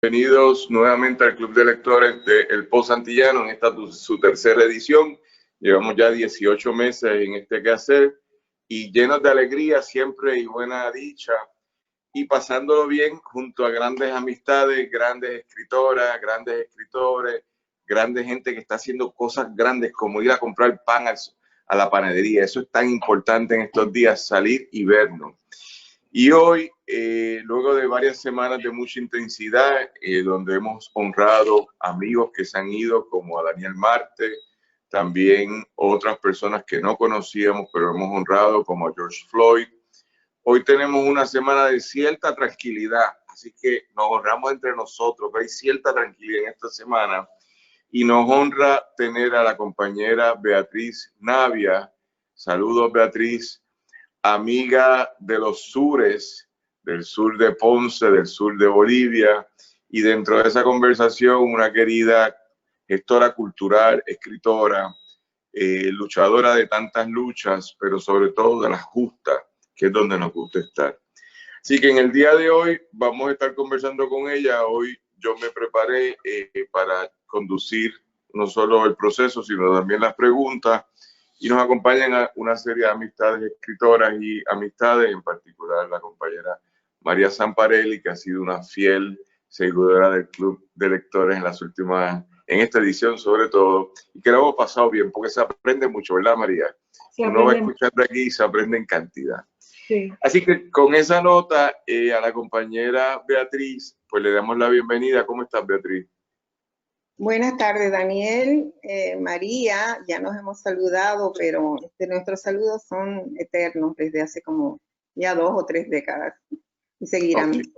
Bienvenidos nuevamente al Club de Lectores de El Post Antillano en esta su tercera edición. Llevamos ya 18 meses en este quehacer y llenos de alegría siempre y buena dicha y pasándolo bien junto a grandes amistades, grandes escritoras, grandes escritores, grande gente que está haciendo cosas grandes como ir a comprar pan a la panadería. Eso es tan importante en estos días, salir y vernos. Y hoy, luego de varias semanas de mucha intensidad, donde hemos honrado amigos que se han ido, como a Daniel Marte, también otras personas que no conocíamos, pero hemos honrado, como a George Floyd. Hoy tenemos una semana de cierta tranquilidad, así que nos honramos entre nosotros, que hay cierta tranquilidad en esta semana. Y nos honra tener a la compañera Beatriz Navia. Saludos, Beatriz. Amiga de los sures, del sur de Ponce, del sur de Bolivia, y dentro de esa conversación una querida gestora cultural, escritora, luchadora de tantas luchas, pero sobre todo de las justas, que es donde nos gusta estar. Así que en el día de hoy vamos a estar conversando con ella. Hoy yo me preparé para conducir no solo el proceso, sino también las preguntas. Y nos acompañan a una serie de amistades escritoras y amistades, en particular la compañera María Zamparelli, que ha sido una fiel seguidora del Club de Lectores en esta edición sobre todo, y que lo hemos pasado bien, porque se aprende mucho, ¿verdad, María? Uno va escuchando aquí y se aprende en cantidad. Sí. Así que con esa nota a la compañera Beatriz, pues le damos la bienvenida. ¿Cómo estás, Beatriz? Buenas tardes, Daniel, María, ya nos hemos saludado, pero nuestros saludos son eternos desde hace como ya 2 o 3 décadas y seguirán. Okay.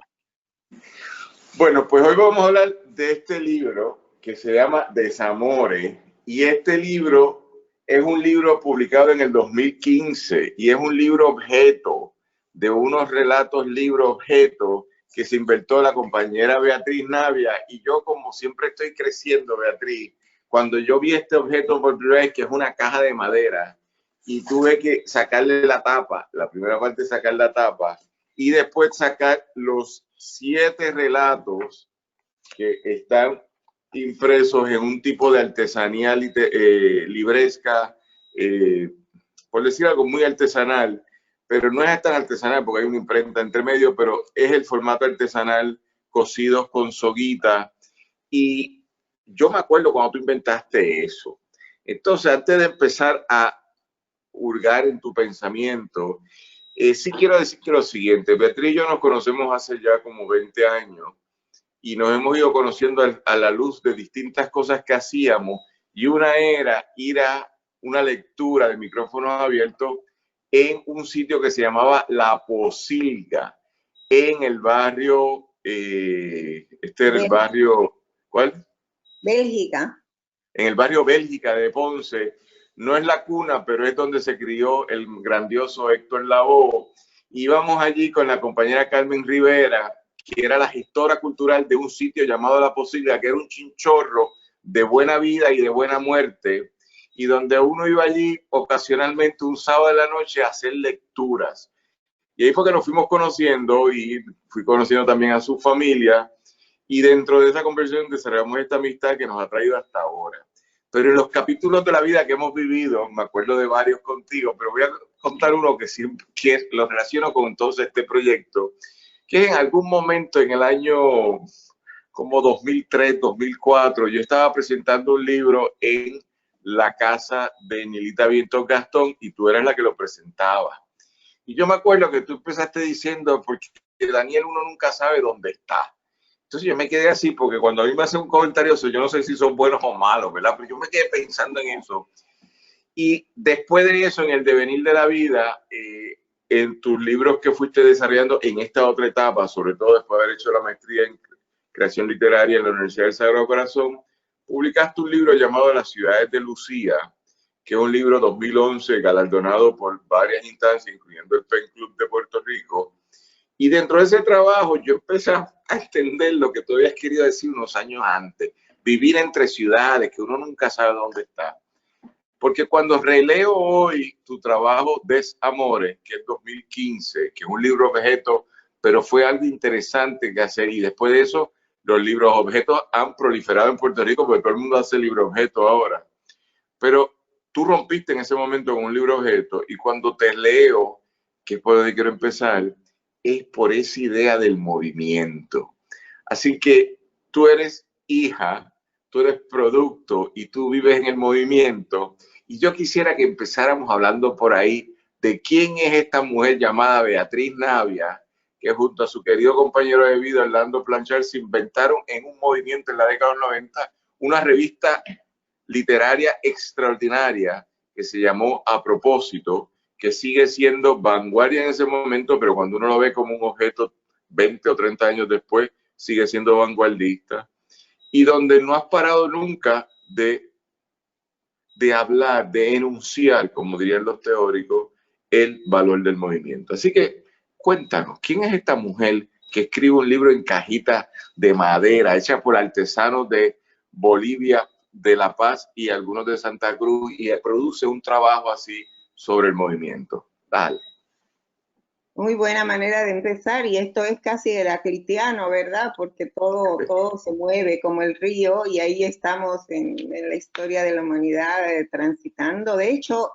Bueno, pues hoy vamos a hablar de este libro que se llama Desamores, y este libro es un libro publicado en el 2015 y es un libro objeto de unos relatos libro objeto que se inventó la compañera Beatriz Navia. Y yo, como siempre estoy creciendo, Beatriz, cuando yo vi este objeto por primera vez, que es una caja de madera, y tuve que sacarle la tapa, la primera parte es sacar la tapa, y después sacar los 7 relatos que están impresos en un tipo de artesanía libresca, por decir algo muy artesanal, pero no es tan artesanal porque hay una imprenta entre medio, pero es el formato artesanal, cosidos con soguita. Y yo me acuerdo cuando tú inventaste eso. Entonces, antes de empezar a hurgar en tu pensamiento, sí quiero decir que lo siguiente: Beatriz y yo nos conocemos hace ya como 20 años y nos hemos ido conociendo a la luz de distintas cosas que hacíamos, y una era ir a una lectura de micrófonos abiertos en un sitio que se llamaba La Posilga, en el barrio, era el barrio, ¿cuál? Bélgica. En el barrio Bélgica de Ponce. No es la cuna, pero es donde se crió el grandioso Héctor Lavoe. Íbamos allí con la compañera Carmen Rivera, que era la gestora cultural de un sitio llamado La Posilga, que era un chinchorro de buena vida y de buena muerte, y donde uno iba allí ocasionalmente un sábado de la noche a hacer lecturas. Y ahí fue que nos fuimos conociendo, y fui conociendo también a su familia, y dentro de esa conversación desarrollamos esta amistad que nos ha traído hasta ahora. Pero en los capítulos de la vida que hemos vivido, me acuerdo de varios contigo, pero voy a contar uno que siempre lo relaciono con entonces este proyecto, que en algún momento en el año como 2003, 2004, yo estaba presentando un libro en la casa de Nilita Vientos Gastón y tú eras la que lo presentaba. Y yo me acuerdo que tú empezaste diciendo, porque Daniel, uno nunca sabe dónde está. Entonces yo me quedé así, porque cuando a mí me hacen un comentario, yo no sé si son buenos o malos, ¿verdad? Pero yo me quedé pensando en eso. Y después de eso, en el devenir de la vida, en tus libros que fuiste desarrollando en esta otra etapa, sobre todo después de haber hecho la maestría en creación literaria en la Universidad del Sagrado Corazón, publicaste un libro llamado Las ciudades de Lucía, que es un libro 2011 galardonado por varias instancias, incluyendo el PEN Club de Puerto Rico. Y dentro de ese trabajo yo empecé a entender lo que tú habías querido decir unos años antes: vivir entre ciudades, que uno nunca sabe dónde está. Porque cuando releo hoy tu trabajo Desamores, que es 2015, que es un libro objeto, pero fue algo interesante que hacer, y después de eso los libros objetos han proliferado en Puerto Rico porque todo el mundo hace libro objeto ahora. Pero tú rompiste en ese momento con un libro objeto y cuando te leo, que es por donde quiero empezar, es por esa idea del movimiento. Así que tú eres hija, tú eres producto y tú vives en el movimiento. Y yo quisiera que empezáramos hablando por ahí de quién es esta mujer llamada Beatriz Navia, que junto a su querido compañero de vida, Orlando Planchard, se inventaron en un movimiento en la década de los 90 una revista literaria extraordinaria que se llamó A Propósito, que sigue siendo vanguardia en ese momento, pero cuando uno lo ve como un objeto 20 o 30 años después, sigue siendo vanguardista, y donde no has parado nunca de hablar, de enunciar, como dirían los teóricos, el valor del movimiento. Así que cuéntanos, ¿quién es esta mujer que escribe un libro en cajita de madera, hecha por artesanos de Bolivia, de La Paz y algunos de Santa Cruz, y produce un trabajo así sobre el movimiento? Dale. Muy buena manera de empezar, y esto es casi heraclitiano, ¿verdad? Porque todo se mueve como el río, y ahí estamos en la historia de la humanidad transitando. De hecho,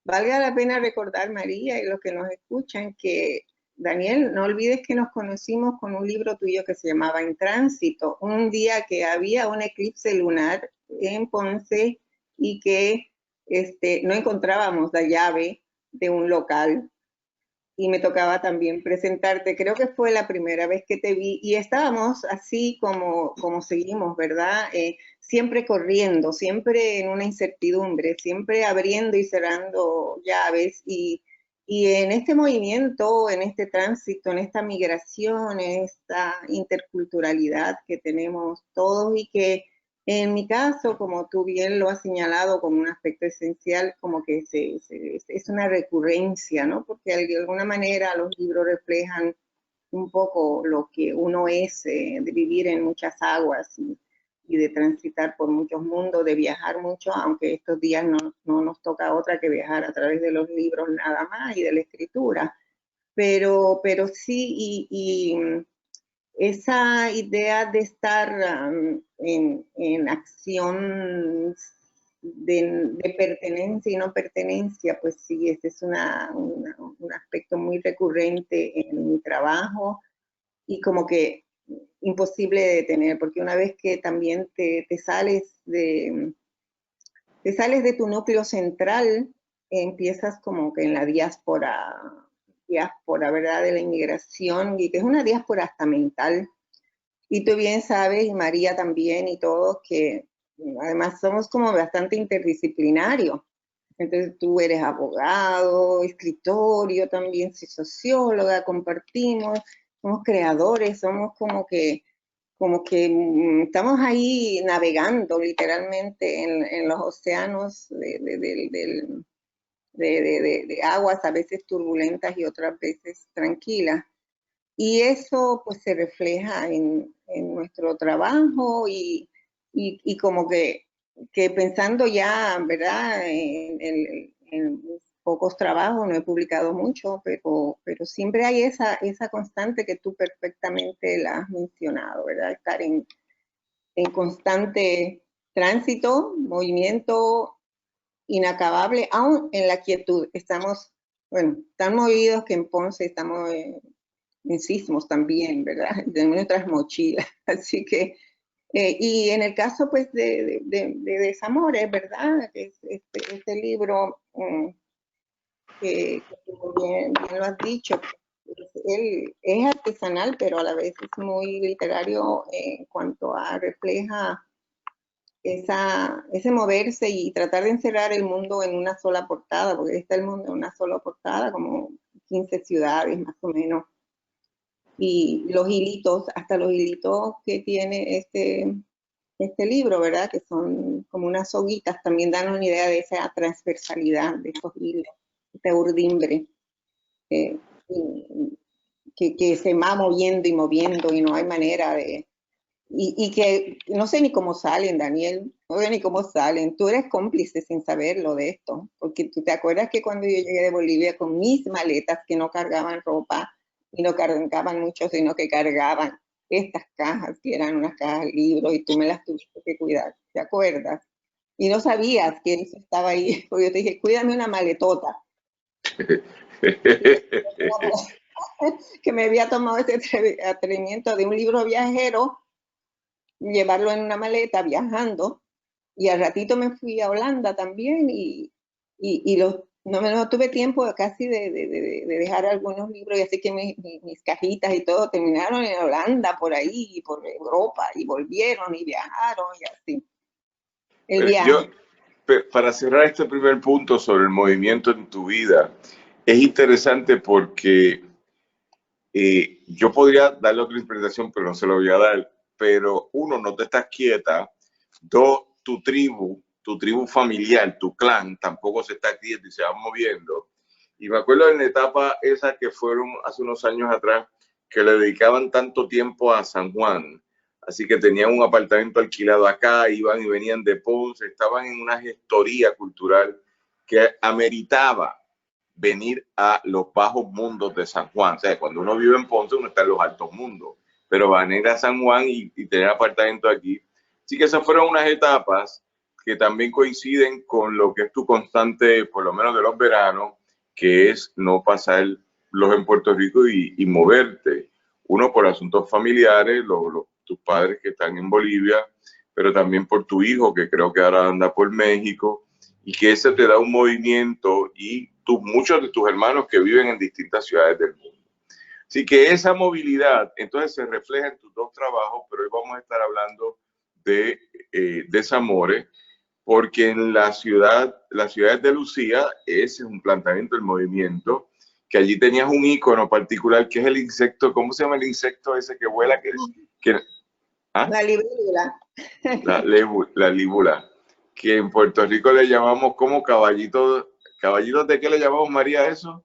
valga la pena recordar, María, y los que nos escuchan, que Daniel, no olvides que nos conocimos con un libro tuyo que se llamaba En Tránsito, un día que había un eclipse lunar en Ponce y que no encontrábamos la llave de un local, y me tocaba también presentarte. Creo que fue la primera vez que te vi y estábamos así como seguimos, ¿verdad? Siempre corriendo, siempre en una incertidumbre, siempre abriendo y cerrando llaves, y en este movimiento, en este tránsito, en esta migración, en esta interculturalidad que tenemos todos, y que en mi caso, como tú bien lo has señalado como un aspecto esencial, como que es una recurrencia, ¿no? Porque de alguna manera los libros reflejan un poco lo que uno es, de vivir en muchas aguas y de transitar por muchos mundos, de viajar mucho, aunque estos días no nos toca otra que viajar a través de los libros nada más y de la escritura. Pero sí, esa idea de estar en acción de pertenencia y no pertenencia, pues sí, ese es un aspecto muy recurrente en mi trabajo, y como que imposible de detener, porque una vez que también te sales de tu núcleo central, empiezas como que en la diáspora, ¿verdad?, de la inmigración, y que es una diáspora hasta mental. Y tú bien sabes, y María también, y todos, que además somos como bastante interdisciplinarios. Entonces tú eres abogado, escritor, yo también soy socióloga, compartimos, somos creadores, somos como que estamos ahí navegando literalmente en los océanos de aguas, a veces turbulentas y otras veces tranquilas. Y eso pues se refleja en nuestro trabajo, y como que pensando ya, ¿verdad?, en pocos trabajos, no he publicado mucho, pero siempre hay esa constante que tú perfectamente la has mencionado, ¿verdad? Estar en constante tránsito, movimiento inacabable, aún en la quietud. Estamos, bueno, tan movidos que en Ponce estamos en sismos también, ¿verdad? De nuestras mochilas. Así que, y en el caso pues de Desamores, ¿verdad? Este libro, que bien lo has dicho, él es artesanal, pero a la vez es muy literario en cuanto a refleja ese moverse y tratar de encerrar el mundo en una sola portada, porque está el mundo en una sola portada, como 15 ciudades más o menos. Y los hilitos, hasta los hilitos que tiene este libro, ¿verdad?, que son como unas soguitas, también dan una idea de esa transversalidad de esos hilos, este urdimbre, que se va moviendo y moviendo, y no hay manera de... Y que no sé ni cómo salen, Daniel, no sé ni cómo salen. Tú eres cómplice sin saberlo de esto, porque tú te acuerdas que cuando yo llegué de Bolivia con mis maletas, que no cargaban ropa y no cargaban mucho, sino que cargaban estas cajas, que eran unas cajas de libros, y tú me las tuviste que cuidar, ¿te acuerdas? Y no sabías que eso estaba ahí, porque yo te dije, cuídame una maletota. Que me había tomado ese atrevimiento de un libro viajero, llevarlo en una maleta viajando, y al ratito me fui a Holanda también, no tuve tiempo casi de dejar algunos libros, y así que mis cajitas y todo terminaron en Holanda, por ahí, y por Europa, y volvieron y viajaron y así. El viaje. Para cerrar este primer punto sobre el movimiento en tu vida, es interesante porque yo podría darle otra interpretación, pero no se lo voy a dar. Pero uno, no te estás quieta. Dos, tu tribu familiar, tu clan, tampoco se está quieta y se va moviendo. Y me acuerdo en la etapa esa que fueron hace unos años atrás, que le dedicaban tanto tiempo a San Juan. Así que tenían un apartamento alquilado acá, iban y venían de Ponce, estaban en una gestoría cultural que ameritaba venir a los bajos mundos de San Juan. O sea, cuando uno vive en Ponce, uno está en los altos mundos, pero van a ir a San Juan y tener apartamento aquí. Así que esas fueron unas etapas que también coinciden con lo que es tu constante, por lo menos de los veranos, que es no pasar los en Puerto Rico y moverte. Uno por asuntos familiares, tus padres que están en Bolivia, pero también por tu hijo, que creo que ahora anda por México, y que ese te da un movimiento, y muchos de tus hermanos que viven en distintas ciudades del mundo. Así que esa movilidad entonces se refleja en tus dos trabajos, pero hoy vamos a estar hablando de Desamores, porque en las ciudades de Lucía, ese es un planteamiento del movimiento, que allí tenías un ícono particular, que es el insecto. ¿Cómo se llama el insecto ese que vuela? ¿Ah? La libélula. La líbula, que en Puerto Rico le llamamos como caballitos. ¿Caballitos de qué le llamamos, María, eso?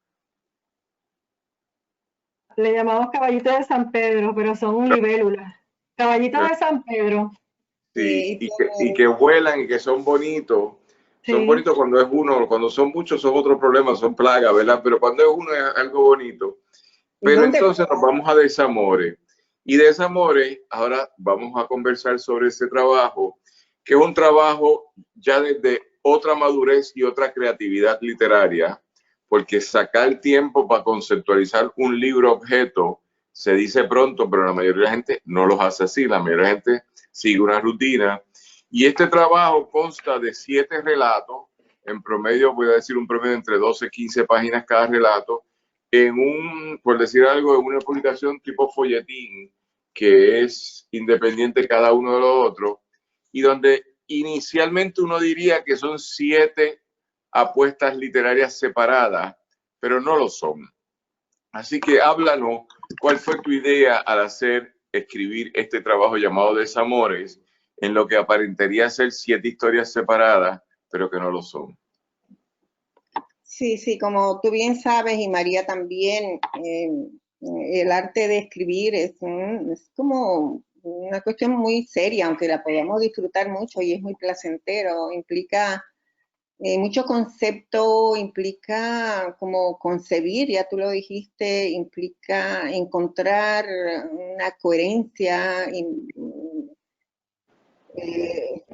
Le llamamos caballitos de San Pedro, pero son libélulas. Caballitos de San Pedro. Sí, y que vuelan y que son bonitos. Sí. Son bonitos cuando es uno, cuando son muchos son otro problema, son plagas, ¿verdad? Pero cuando es uno es algo bonito. Pero entonces nos vamos a Desamores. Y Desamores, ahora vamos a conversar sobre ese trabajo, que es un trabajo ya desde otra madurez y otra creatividad literaria, porque sacar tiempo para conceptualizar un libro objeto se dice pronto, pero la mayoría de la gente no los hace así. La mayoría de la gente sigue una rutina. Y este trabajo consta de 7 relatos, en promedio, voy a decir un promedio entre 12 y 15 páginas cada relato, en por decir algo, en una publicación tipo folletín, que es independiente cada uno de los otros, y donde inicialmente uno diría que son 7 apuestas literarias separadas, pero no lo son. Así que háblanos, ¿cuál fue tu idea al escribir este trabajo llamado Desamores, en lo que aparentaría ser 7 historias separadas, pero que no lo son? Sí, sí, como tú bien sabes, y María también, el arte de escribir es como una cuestión muy seria, aunque la podamos disfrutar mucho y es muy placentero, implica mucho concepto, implica como concebir, ya tú lo dijiste, implica encontrar una coherencia,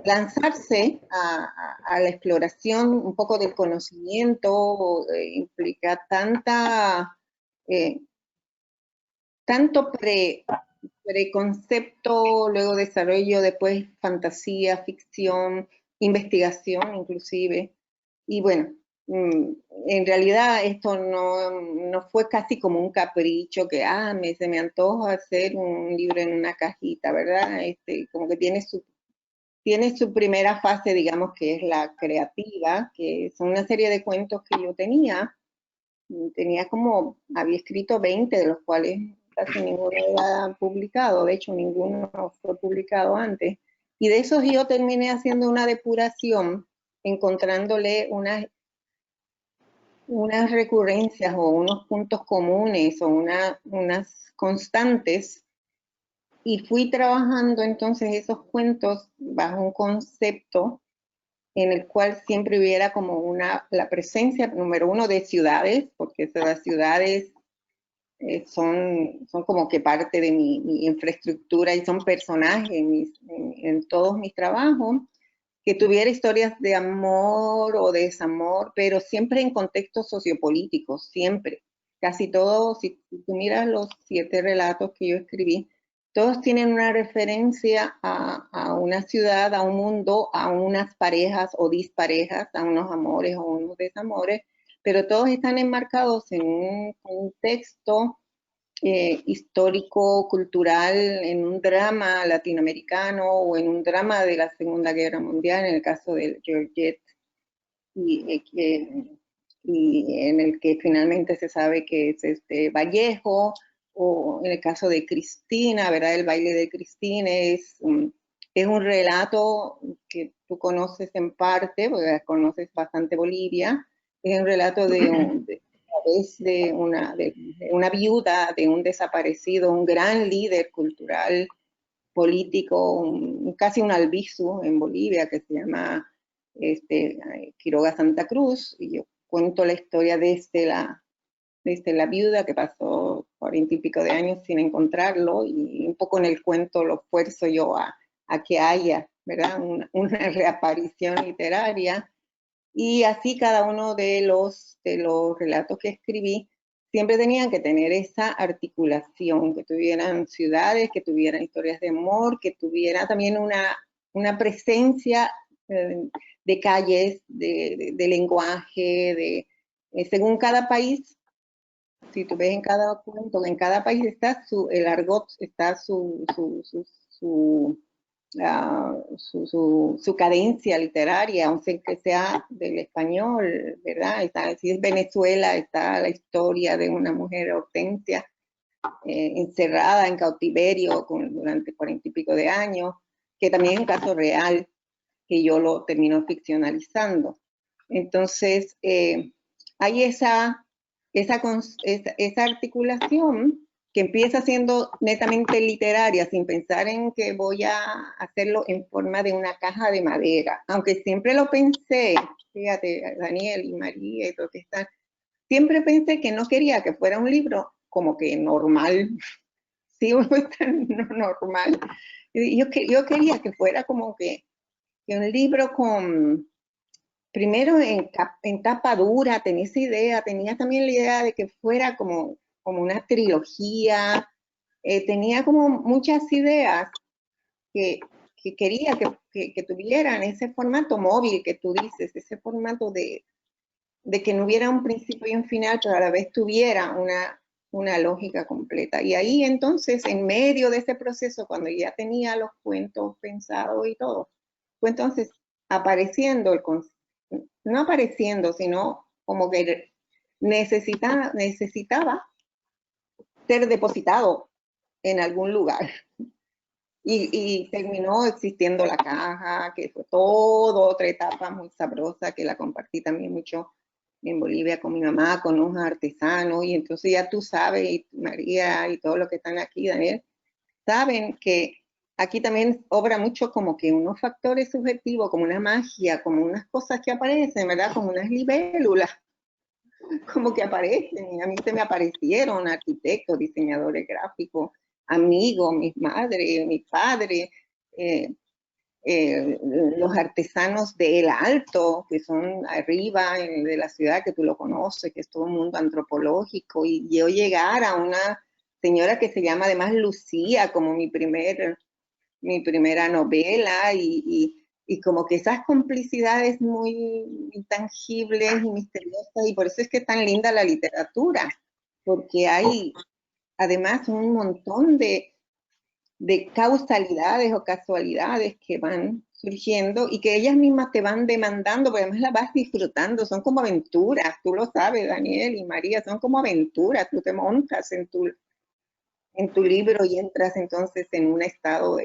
lanzarse a la exploración un poco del conocimiento, implica tanto preconcepto, luego desarrollo, después fantasía, ficción, investigación inclusive. Y bueno, en realidad esto no fue casi como un capricho que, se me antoja hacer un libro en una cajita, ¿verdad? Como que tiene su primera fase, digamos, que es la creativa, que son una serie de cuentos que yo tenía había escrito 20, de los cuales casi ninguno era publicado, de hecho ninguno fue publicado antes, y de esos yo terminé haciendo una depuración, encontrándole unas recurrencias o unos puntos comunes o unas constantes, y fui trabajando entonces esos cuentos bajo un concepto en el cual siempre hubiera como la presencia, número uno, de ciudades, porque las ciudades son como que parte de mi infraestructura y son personajes en todos mis trabajos, que tuviera historias de amor o de desamor, pero siempre en contextos sociopolíticos, siempre. Casi todos, si tú miras los 7 relatos que yo escribí, todos tienen una referencia a una ciudad, a un mundo, a unas parejas o disparejas, a unos amores o unos desamores, pero todos están enmarcados en un contexto histórico, cultural, en un drama latinoamericano o en un drama de la Segunda Guerra Mundial, en el caso de Georgette, y en el que finalmente se sabe que es Vallejo, o en el caso de Cristina, ¿verdad? El baile de Cristina es un relato que tú conoces en parte, porque conoces bastante Bolivia, es un relato de una viuda, de un desaparecido, un gran líder cultural, político, casi un Albizu en Bolivia, que se llama Quiroga Santa Cruz, y yo cuento la historia desde la viuda, que pasó 40 y pico de años sin encontrarlo, y un poco en el cuento lo fuerzo yo a que haya, ¿verdad? Una reaparición literaria. Y así cada uno de los relatos que escribí siempre tenían que tener esa articulación, que tuvieran ciudades, que tuvieran historias de amor, que tuviera también una presencia de calles, de lenguaje, según cada país. Si tú ves en cada cuento, en cada país está el argot, está su cadencia literaria, aunque sea del español, ¿verdad? Si es Venezuela, está la historia de una mujer, Hortensia, encerrada en cautiverio durante 40 y pico de años, que también es un caso real, que yo lo termino ficcionalizando. Entonces, hay esa articulación que empieza siendo netamente literaria, sin pensar en que voy a hacerlo en forma de una caja de madera, aunque siempre lo pensé, fíjate, Daniel y María y todo que están, siempre pensé que no quería que fuera un libro como que normal, sí, normal. Yo quería que fuera como que un libro con, primero en tapa dura, tenía esa idea, tenía también la idea de que fuera como una trilogía, tenía como muchas ideas que quería que tuvieran ese formato móvil que tú dices, ese formato de que no hubiera un principio y un final, pero a la vez tuviera una lógica completa. Y ahí entonces, en medio de ese proceso, cuando ya tenía los cuentos pensados y todo, fue entonces apareciendo no apareciendo, sino como que necesitaba ser depositado en algún lugar. Y terminó existiendo la caja, que fue todo otra etapa muy sabrosa, que la compartí también mucho en Bolivia con mi mamá, con unos artesanos, y entonces ya tú sabes, y María y todos los que están aquí, Daniel, saben que aquí también obra mucho como que unos factores subjetivos, como una magia, como unas cosas que aparecen, ¿verdad? Como unas libélulas, como que aparecen, y a mí se me aparecieron arquitectos, diseñadores gráficos, amigos, mis madres, mis padres, los artesanos del Alto, que son arriba de la ciudad, que tú lo conoces, que es todo un mundo antropológico, y yo llegar a una señora que se llama además Lucía, como mi primera novela, y como que esas complicidades muy intangibles y misteriosas, y por eso es que es tan linda la literatura, porque hay además un montón de causalidades o casualidades que van surgiendo y que ellas mismas te van demandando, porque además las vas disfrutando, son como aventuras, tú lo sabes, Daniel y María, son como aventuras, tú te montas en tu libro y entras entonces en un estado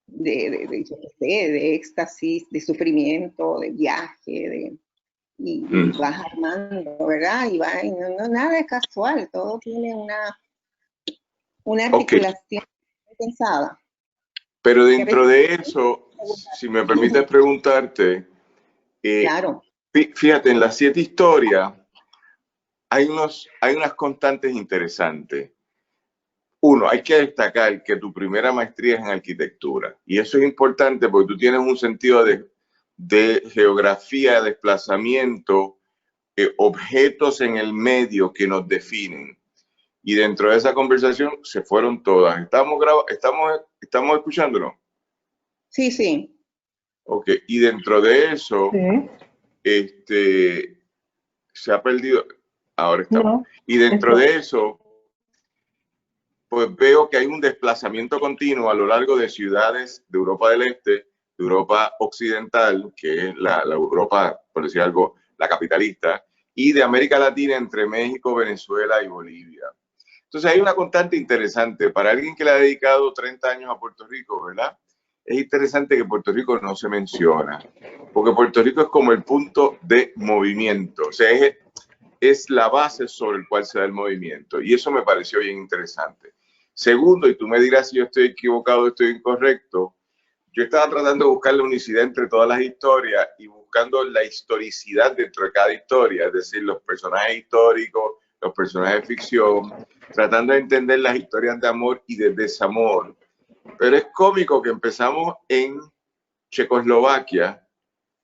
yo qué sé, de éxtasis, de sufrimiento, de viaje, y vas armando, ¿verdad? Y no, nada es casual, todo tiene una articulación pensada. Pero dentro de eso, si me permites preguntarte, claro. Fíjate, en las 7 historias, hay unas constantes interesantes. Uno, hay que destacar que tu primera maestría es en arquitectura. Y eso es importante porque tú tienes un sentido de geografía, de desplazamiento, objetos en el medio que nos definen. Y dentro de esa conversación se fueron todas. ¿Estamos escuchándonos? Sí, sí. Ok, y dentro de eso, Sí. se ha perdido. Ahora estamos. No, Y dentro de eso, pues veo que hay un desplazamiento continuo a lo largo de ciudades de Europa del Este, de Europa Occidental, que es la Europa, por decir algo, la capitalista, y de América Latina entre México, Venezuela y Bolivia. Entonces hay una constante interesante para alguien que le ha dedicado 30 años a Puerto Rico, ¿verdad? Es interesante que Puerto Rico no se menciona, porque Puerto Rico es como el punto de movimiento, o sea, es la base sobre el cual se da el movimiento, y eso me pareció bien interesante. Segundo, y tú me dirás si yo estoy equivocado o estoy incorrecto, yo estaba tratando de buscar la unicidad entre todas las historias y buscando la historicidad dentro de cada historia, es decir, los personajes históricos, los personajes de ficción, tratando de entender las historias de amor y de desamor. Pero es cómico que empezamos en Checoslovaquia,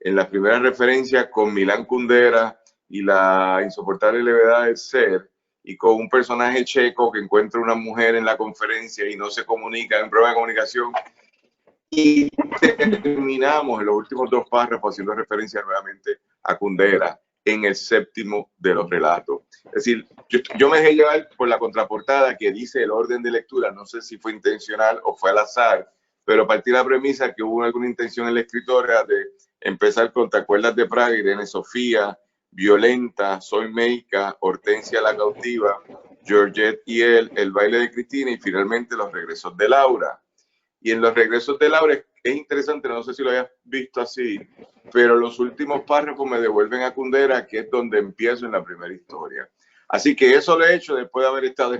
en la primera referencia con Milán Kundera y la insoportable levedad del ser, y con un personaje checo que encuentra una mujer en la conferencia y no se comunica, en prueba de comunicación, y terminamos en los últimos dos párrafos haciendo referencia nuevamente a Kundera en el séptimo de los relatos. Es decir, yo me dejé llevar por la contraportada que dice el orden de lectura, no sé si fue intencional o fue al azar, pero partí de la premisa que hubo alguna intención en la escritora de empezar con Te acuerdas de Praga, Irene Sofía, Violenta, Soy Meica, Hortensia la cautiva, Georgette y él, El baile de Cristina y finalmente Los regresos de Laura. Y en Los regresos de Laura es interesante, no sé si lo hayas visto así, pero los últimos párrafos me devuelven a Kundera, que es donde empiezo en la primera historia. Así que eso lo he hecho después de haber estado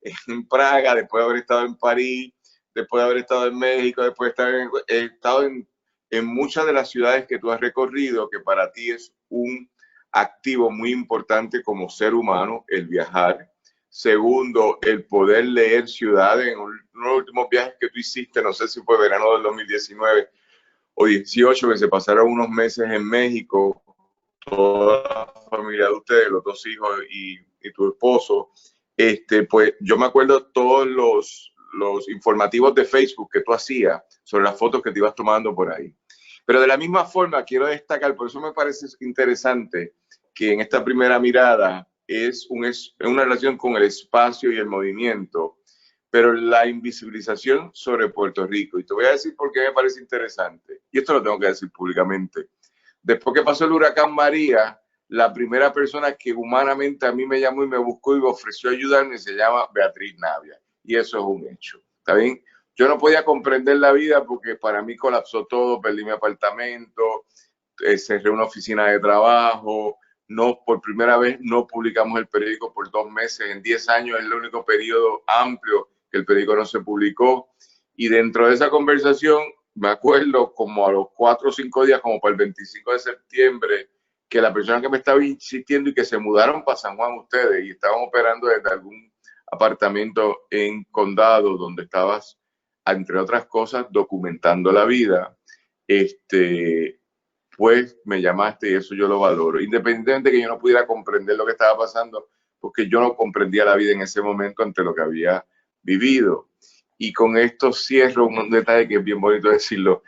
en Praga, después de haber estado en París, después de haber estado en México, después de estar he estado en muchas de las ciudades que tú has recorrido, que para ti es un activo muy importante como ser humano, el viajar. Segundo, el poder leer ciudades. En uno de los últimos viajes que tú hiciste, no sé si fue verano del 2019 o 18, que se pasaron unos meses en México, toda la familia de ustedes, los dos hijos y tu esposo, pues yo me acuerdo todos los informativos de Facebook que tú hacías sobre las fotos que te ibas tomando por ahí. Pero de la misma forma quiero destacar, por eso me parece interesante que en esta primera mirada es una relación con el espacio y el movimiento, pero la invisibilización sobre Puerto Rico. Y te voy a decir por qué me parece interesante. Y esto lo tengo que decir públicamente. Después que pasó el huracán María, la primera persona que humanamente a mí me llamó y me buscó y me ofreció ayudarme se llama Beatriz Navia. Y eso es un hecho. ¿Está bien? Yo no podía comprender la vida porque para mí colapsó todo, perdí mi apartamento, cerré una oficina de trabajo, no, por primera vez no publicamos el periódico por 2 meses, en 10 años es el único periodo amplio que el periódico no se publicó. Y dentro de esa conversación, me acuerdo como a los 4 o 5 días, como para el 25 de septiembre, que la persona que me estaba insistiendo y que se mudaron para San Juan ustedes y estaban operando desde algún apartamento en Condado, donde estabas, entre otras cosas, documentando la vida, pues me llamaste y eso yo lo valoro. Independientemente de que yo no pudiera comprender lo que estaba pasando, porque yo no comprendía la vida en ese momento ante lo que había vivido. Y con esto cierro un detalle que es bien bonito decirlo.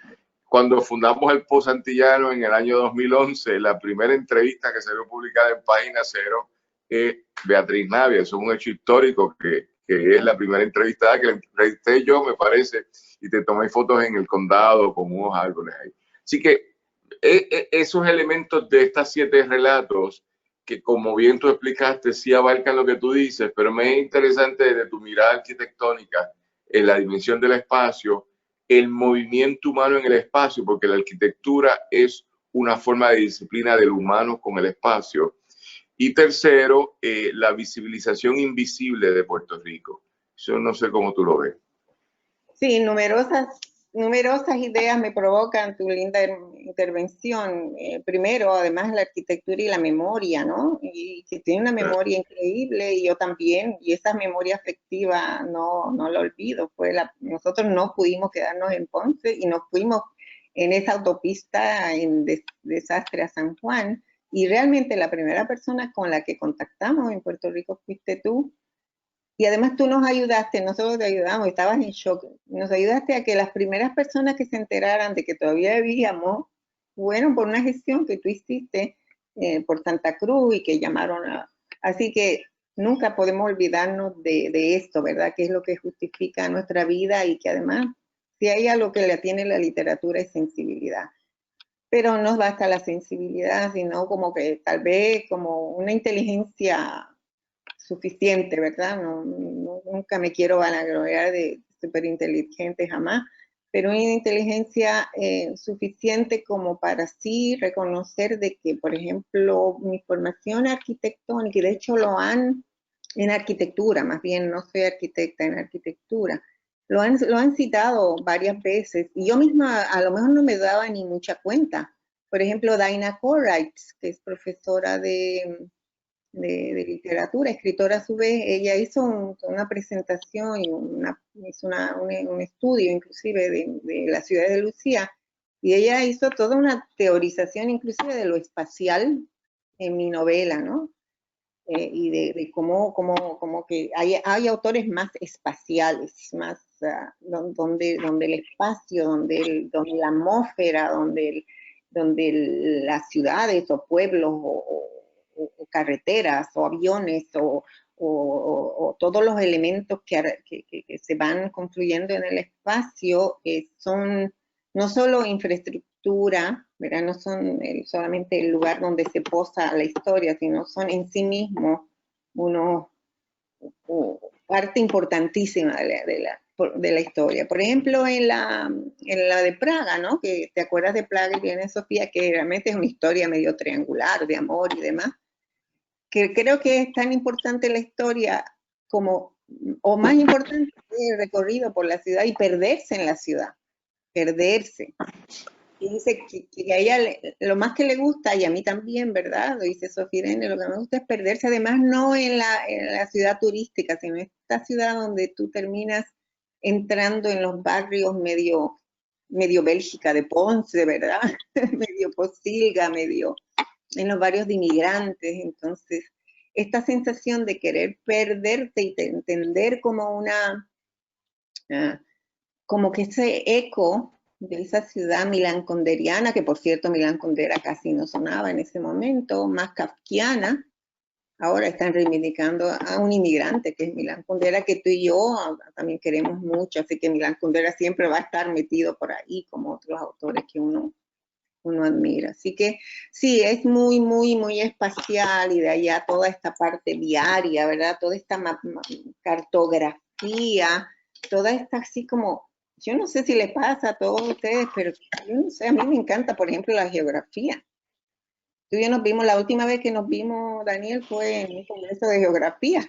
Cuando fundamos el Post Antillano en el año 2011, la primera entrevista que se vio publicada en Página Cero es Beatriz Navia. Eso es un hecho histórico que es la primera entrevistada que la entrevisté yo, me parece, y te tomé fotos en el condado con unos árboles ahí. Así que esos elementos de estas 7 relatos, que como bien tú explicaste, sí abarcan lo que tú dices, pero me es interesante desde tu mirada arquitectónica en la dimensión del espacio, el movimiento humano en el espacio, porque la arquitectura es una forma de disciplina del humano con el espacio. Y tercero, la visibilización invisible de Puerto Rico. Yo no sé cómo tú lo ves. Sí, numerosas numerosas ideas me provocan tu linda intervención. Primero, además, la arquitectura y la memoria, ¿no? Y que tiene una memoria increíble, y yo también, y esa memoria afectiva no la olvido. Nosotros no pudimos quedarnos en Ponce y nos fuimos en esa autopista en desastre a San Juan, y realmente la primera persona con la que contactamos en Puerto Rico fuiste tú. Y además tú nos ayudaste, nosotros te ayudamos, estabas en shock, nos ayudaste a que las primeras personas que se enteraran de que todavía vivíamos, bueno, por una gestión que tú hiciste por Santa Cruz y que llamaron a... Así que nunca podemos olvidarnos de esto, ¿verdad? Que es lo que justifica nuestra vida, y que además, si hay algo que le tiene la literatura, es sensibilidad. Pero no basta la sensibilidad, sino como que tal vez como una inteligencia suficiente, ¿verdad? Nunca me quiero vanagloriar de súper inteligente, jamás, pero una inteligencia suficiente como para sí reconocer de que, por ejemplo, mi formación arquitectónica, y de hecho en arquitectura, más bien, no soy arquitecta, en arquitectura, lo han citado varias veces, y yo misma a lo mejor no me daba ni mucha cuenta. Por ejemplo, Dinah Corrites, que es profesora de literatura, escritora a su vez, ella hizo una presentación y hizo un estudio inclusive de la ciudad de Lucía, y ella hizo toda una teorización inclusive de lo espacial en mi novela, ¿no? Y de cómo que hay autores más espaciales, más donde el espacio, donde la atmósfera, donde las ciudades o pueblos o carreteras o aviones o todos los elementos que se van construyendo en el espacio son no solo infraestructura, ¿verdad? No son solamente el lugar donde se posa la historia, sino son en sí mismos parte importantísima de la historia. Por ejemplo, en la de Praga, ¿no? Que te acuerdas de Praga y viene Sofía, que realmente es una historia medio triangular de amor y demás, que creo que es tan importante la historia como, o más importante, el recorrido por la ciudad y perderse en la ciudad, perderse. Y dice que a ella lo más que le gusta, y a mí también, ¿verdad? Lo dice Sofía Irene, lo que me gusta es perderse, además no en la ciudad turística, sino en esta ciudad donde tú terminas entrando en los barrios medio Bélgica de Ponce, ¿verdad? Medio Posilga, medio en los barrios de inmigrantes. Entonces, esta sensación de querer perderte y de entender como como que ese eco de esa ciudad milanconderiana, que por cierto Milán Kundera casi no sonaba en ese momento, más kafkiana. Ahora están reivindicando a un inmigrante que es Milán Kundera, que tú y yo también queremos mucho, así que Milán Kundera siempre va a estar metido por ahí, como otros autores que uno admira. Así que sí, es muy, muy, muy espacial, y de allá toda esta parte viaria, ¿verdad? Toda esta cartografía, toda esta así como, yo no sé si le pasa a todos ustedes, pero yo no sé, a mí me encanta, por ejemplo, la geografía. Tú y yo nos vimos, la última vez que nos vimos, Daniel, fue en un congreso de geografía.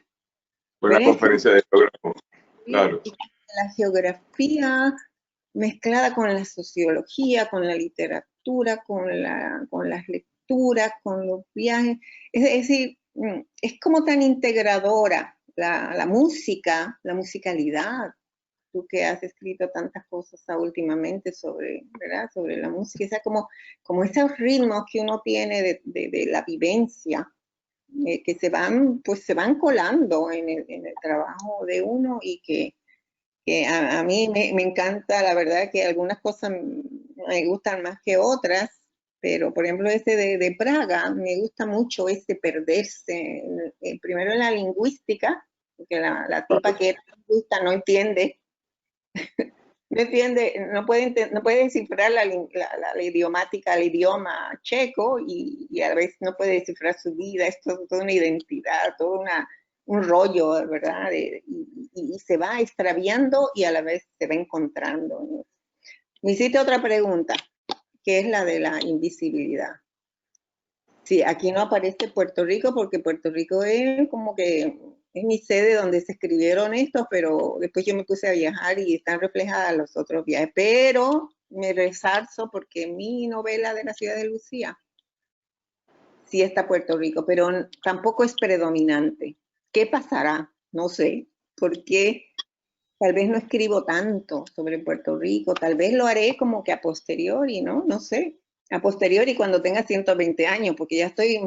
Fue una conferencia de geografía, claro. La geografía mezclada con la sociología, con la literatura, con las lecturas, con los viajes. Es decir, es como tan integradora la música, la musicalidad. Tú que has escrito tantas cosas últimamente sobre, ¿verdad? Sobre la música, o sea, como esos ritmos que uno tiene de la vivencia, que se van colando en el trabajo de uno, y que a mí me encanta, la verdad que algunas cosas me gustan más que otras, pero por ejemplo ese de Praga, me gusta mucho ese perderse, primero en la lingüística, porque la tipa que era lingüista no entiende, no puede descifrar la idiomática, el idioma checo, y a la vez no puede descifrar su vida, es toda una identidad, un rollo, ¿verdad? Y se va extraviando y a la vez se va encontrando. Me hiciste otra pregunta, que es la de la invisibilidad. Sí, aquí no aparece Puerto Rico, porque Puerto Rico es como que es mi sede donde se escribieron estos, pero después yo me puse a viajar y están reflejadas los otros viajes. Pero me resarzo porque mi novela de la ciudad de Lucía sí está Puerto Rico, pero tampoco es predominante. ¿Qué pasará? No sé, porque tal vez no escribo tanto sobre Puerto Rico, tal vez lo haré como que a posteriori, ¿no? No sé, a posteriori cuando tenga 120 años, porque ya estoy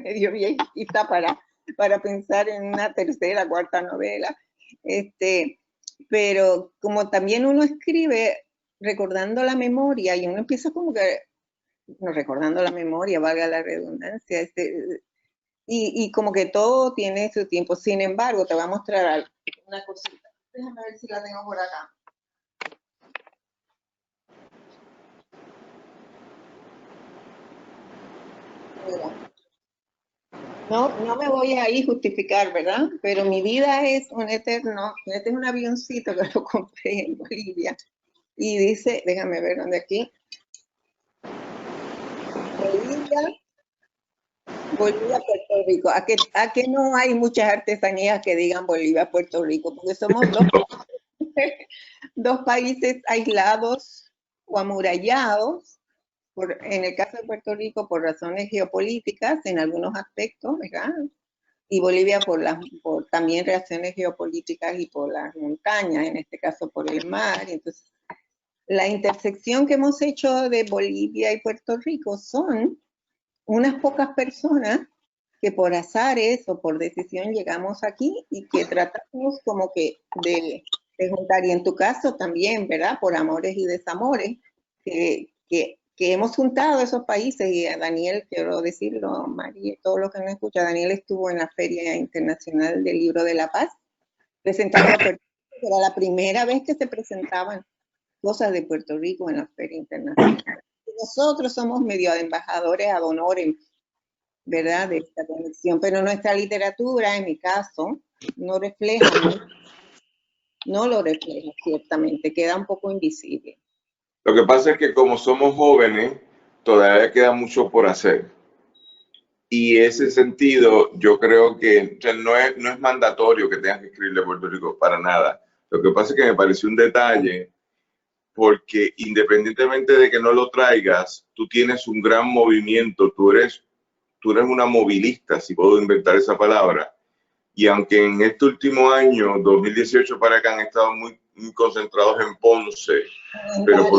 medio viejita para pensar en una tercera, cuarta novela. Pero como también uno escribe recordando la memoria y uno empieza como que, no recordando la memoria, valga la redundancia, y como que todo tiene su tiempo. Sin embargo, te voy a mostrar una cosita. Déjame ver si la tengo por acá. Mira. No me voy a ir justificar, ¿verdad? Pero mi vida es un eterno. Este es un avioncito que lo compré en Bolivia. Y dice, déjame ver dónde aquí. Bolivia, Puerto Rico. ¿A que no hay muchas artesanías que digan Bolivia, Puerto Rico? Porque somos dos países aislados o amurallados, en el caso de Puerto Rico por razones geopolíticas en algunos aspectos, ¿verdad? Y Bolivia por también razones geopolíticas y por las montañas, en este caso por el mar. Entonces, la intersección que hemos hecho de Bolivia y Puerto Rico son unas pocas personas que por azares o por decisión llegamos aquí y que tratamos como que de juntar, y en tu caso también, ¿verdad? Por amores y desamores, que hemos juntado esos países, y a Daniel, quiero decirlo, María, todo lo que nos escucha, Daniel estuvo en la Feria Internacional del Libro de la Paz, presentando a Puerto Rico, era la primera vez que se presentaban cosas de Puerto Rico en la Feria Internacional. Nosotros somos medio embajadores ad honorem, ¿verdad? De esta conexión, pero nuestra literatura, en mi caso, no lo refleja ciertamente, queda un poco invisible. Lo que pasa es que como somos jóvenes, todavía queda mucho por hacer. Y ese sentido, yo creo que no es mandatorio que tengas que escribirle a Puerto Rico para nada. Lo que pasa es que me pareció un detalle, porque independientemente de que no lo traigas, tú tienes un gran movimiento, tú eres una movilista, si puedo inventar esa palabra. Y aunque en este último año, 2018 para acá, han estado muy concentrados en Ponce, pero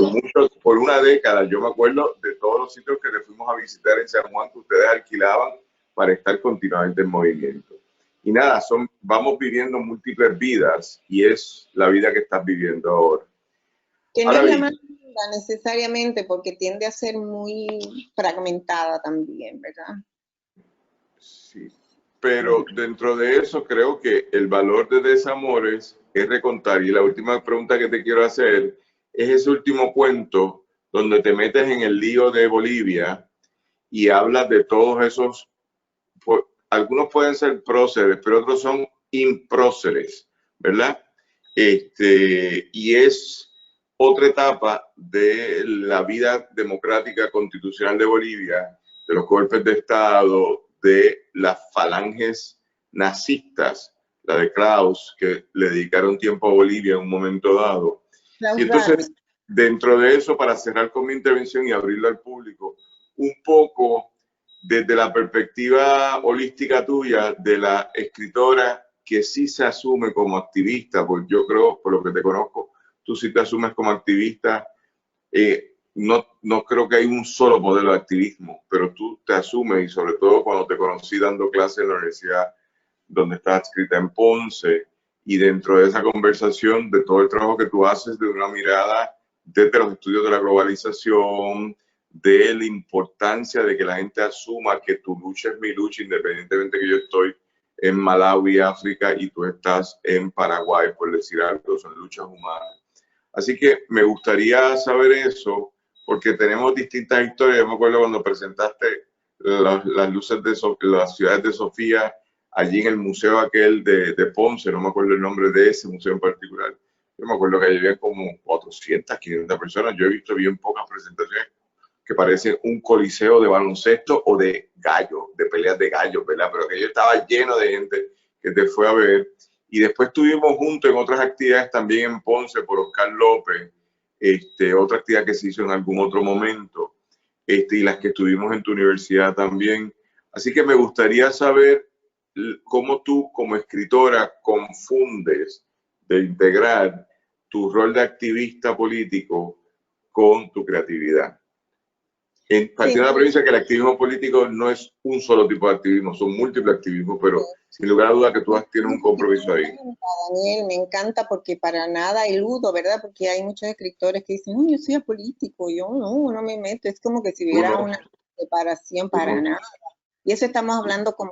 por una década, yo me acuerdo de todos los sitios que le fuimos a visitar en San Juan, que ustedes alquilaban para estar continuamente en movimiento. Y nada, vamos viviendo múltiples vidas, y es la vida que estás viviendo ahora. Que no es la más linda necesariamente, porque tiende a ser muy fragmentada también, ¿verdad? Sí, pero dentro de eso creo que el valor de Desamores es recontar. Y la última pregunta que te quiero hacer es ese último cuento donde te metes en el lío de Bolivia y hablas de todos esos, algunos pueden ser próceres, pero otros son impróceres, ¿verdad? Y es otra etapa de la vida democrática constitucional de Bolivia, de los golpes de Estado, de las falanges nazistas, la de Klaus, que le dedicaron tiempo a Bolivia en un momento dado. Y entonces, dentro de eso, para cerrar con mi intervención y abrirlo al público, un poco desde la perspectiva holística tuya, de la escritora que sí se asume como activista, porque yo creo, por lo que te conozco, tú sí te asumes como activista. No creo que hay un solo modelo de activismo, pero tú te asumes, y sobre todo cuando te conocí dando clases en la universidad donde estás adscrita en Ponce, y dentro de esa conversación, de todo el trabajo que tú haces, de una mirada desde los estudios de la globalización, de la importancia de que la gente asuma que tu lucha es mi lucha, independientemente que yo estoy en Malawi, África, y tú estás en Paraguay, por decir algo, son luchas humanas. Así que me gustaría saber eso, porque tenemos distintas historias. Yo me acuerdo cuando presentaste las luces de las ciudades de Sofía, allí en el museo aquel de Ponce, no me acuerdo el nombre de ese museo en particular. Yo me acuerdo que había como 400, 500 personas. Yo he visto bien pocas presentaciones que parecen un coliseo de baloncesto o de gallo, de peleas de gallos, ¿verdad? Pero que yo estaba lleno de gente que te fue a ver. Y después estuvimos juntos en otras actividades también en Ponce por Oscar López, otra actividad que se hizo en algún otro momento, y las que estuvimos en tu universidad también. Así que me gustaría saber cómo tú como escritora confundes de integrar tu rol de activista político con tu creatividad. Partiendo de la premisa que el activismo político no es un solo tipo de activismo, son múltiples activismos, pero sin lugar a duda que tú tienes un compromiso ahí. Daniel, me encanta porque para nada eludo, ¿verdad? Porque hay muchos escritores que dicen, no, yo soy apolítico, yo no me meto, es como que si hubiera una separación para nada. Y eso estamos hablando con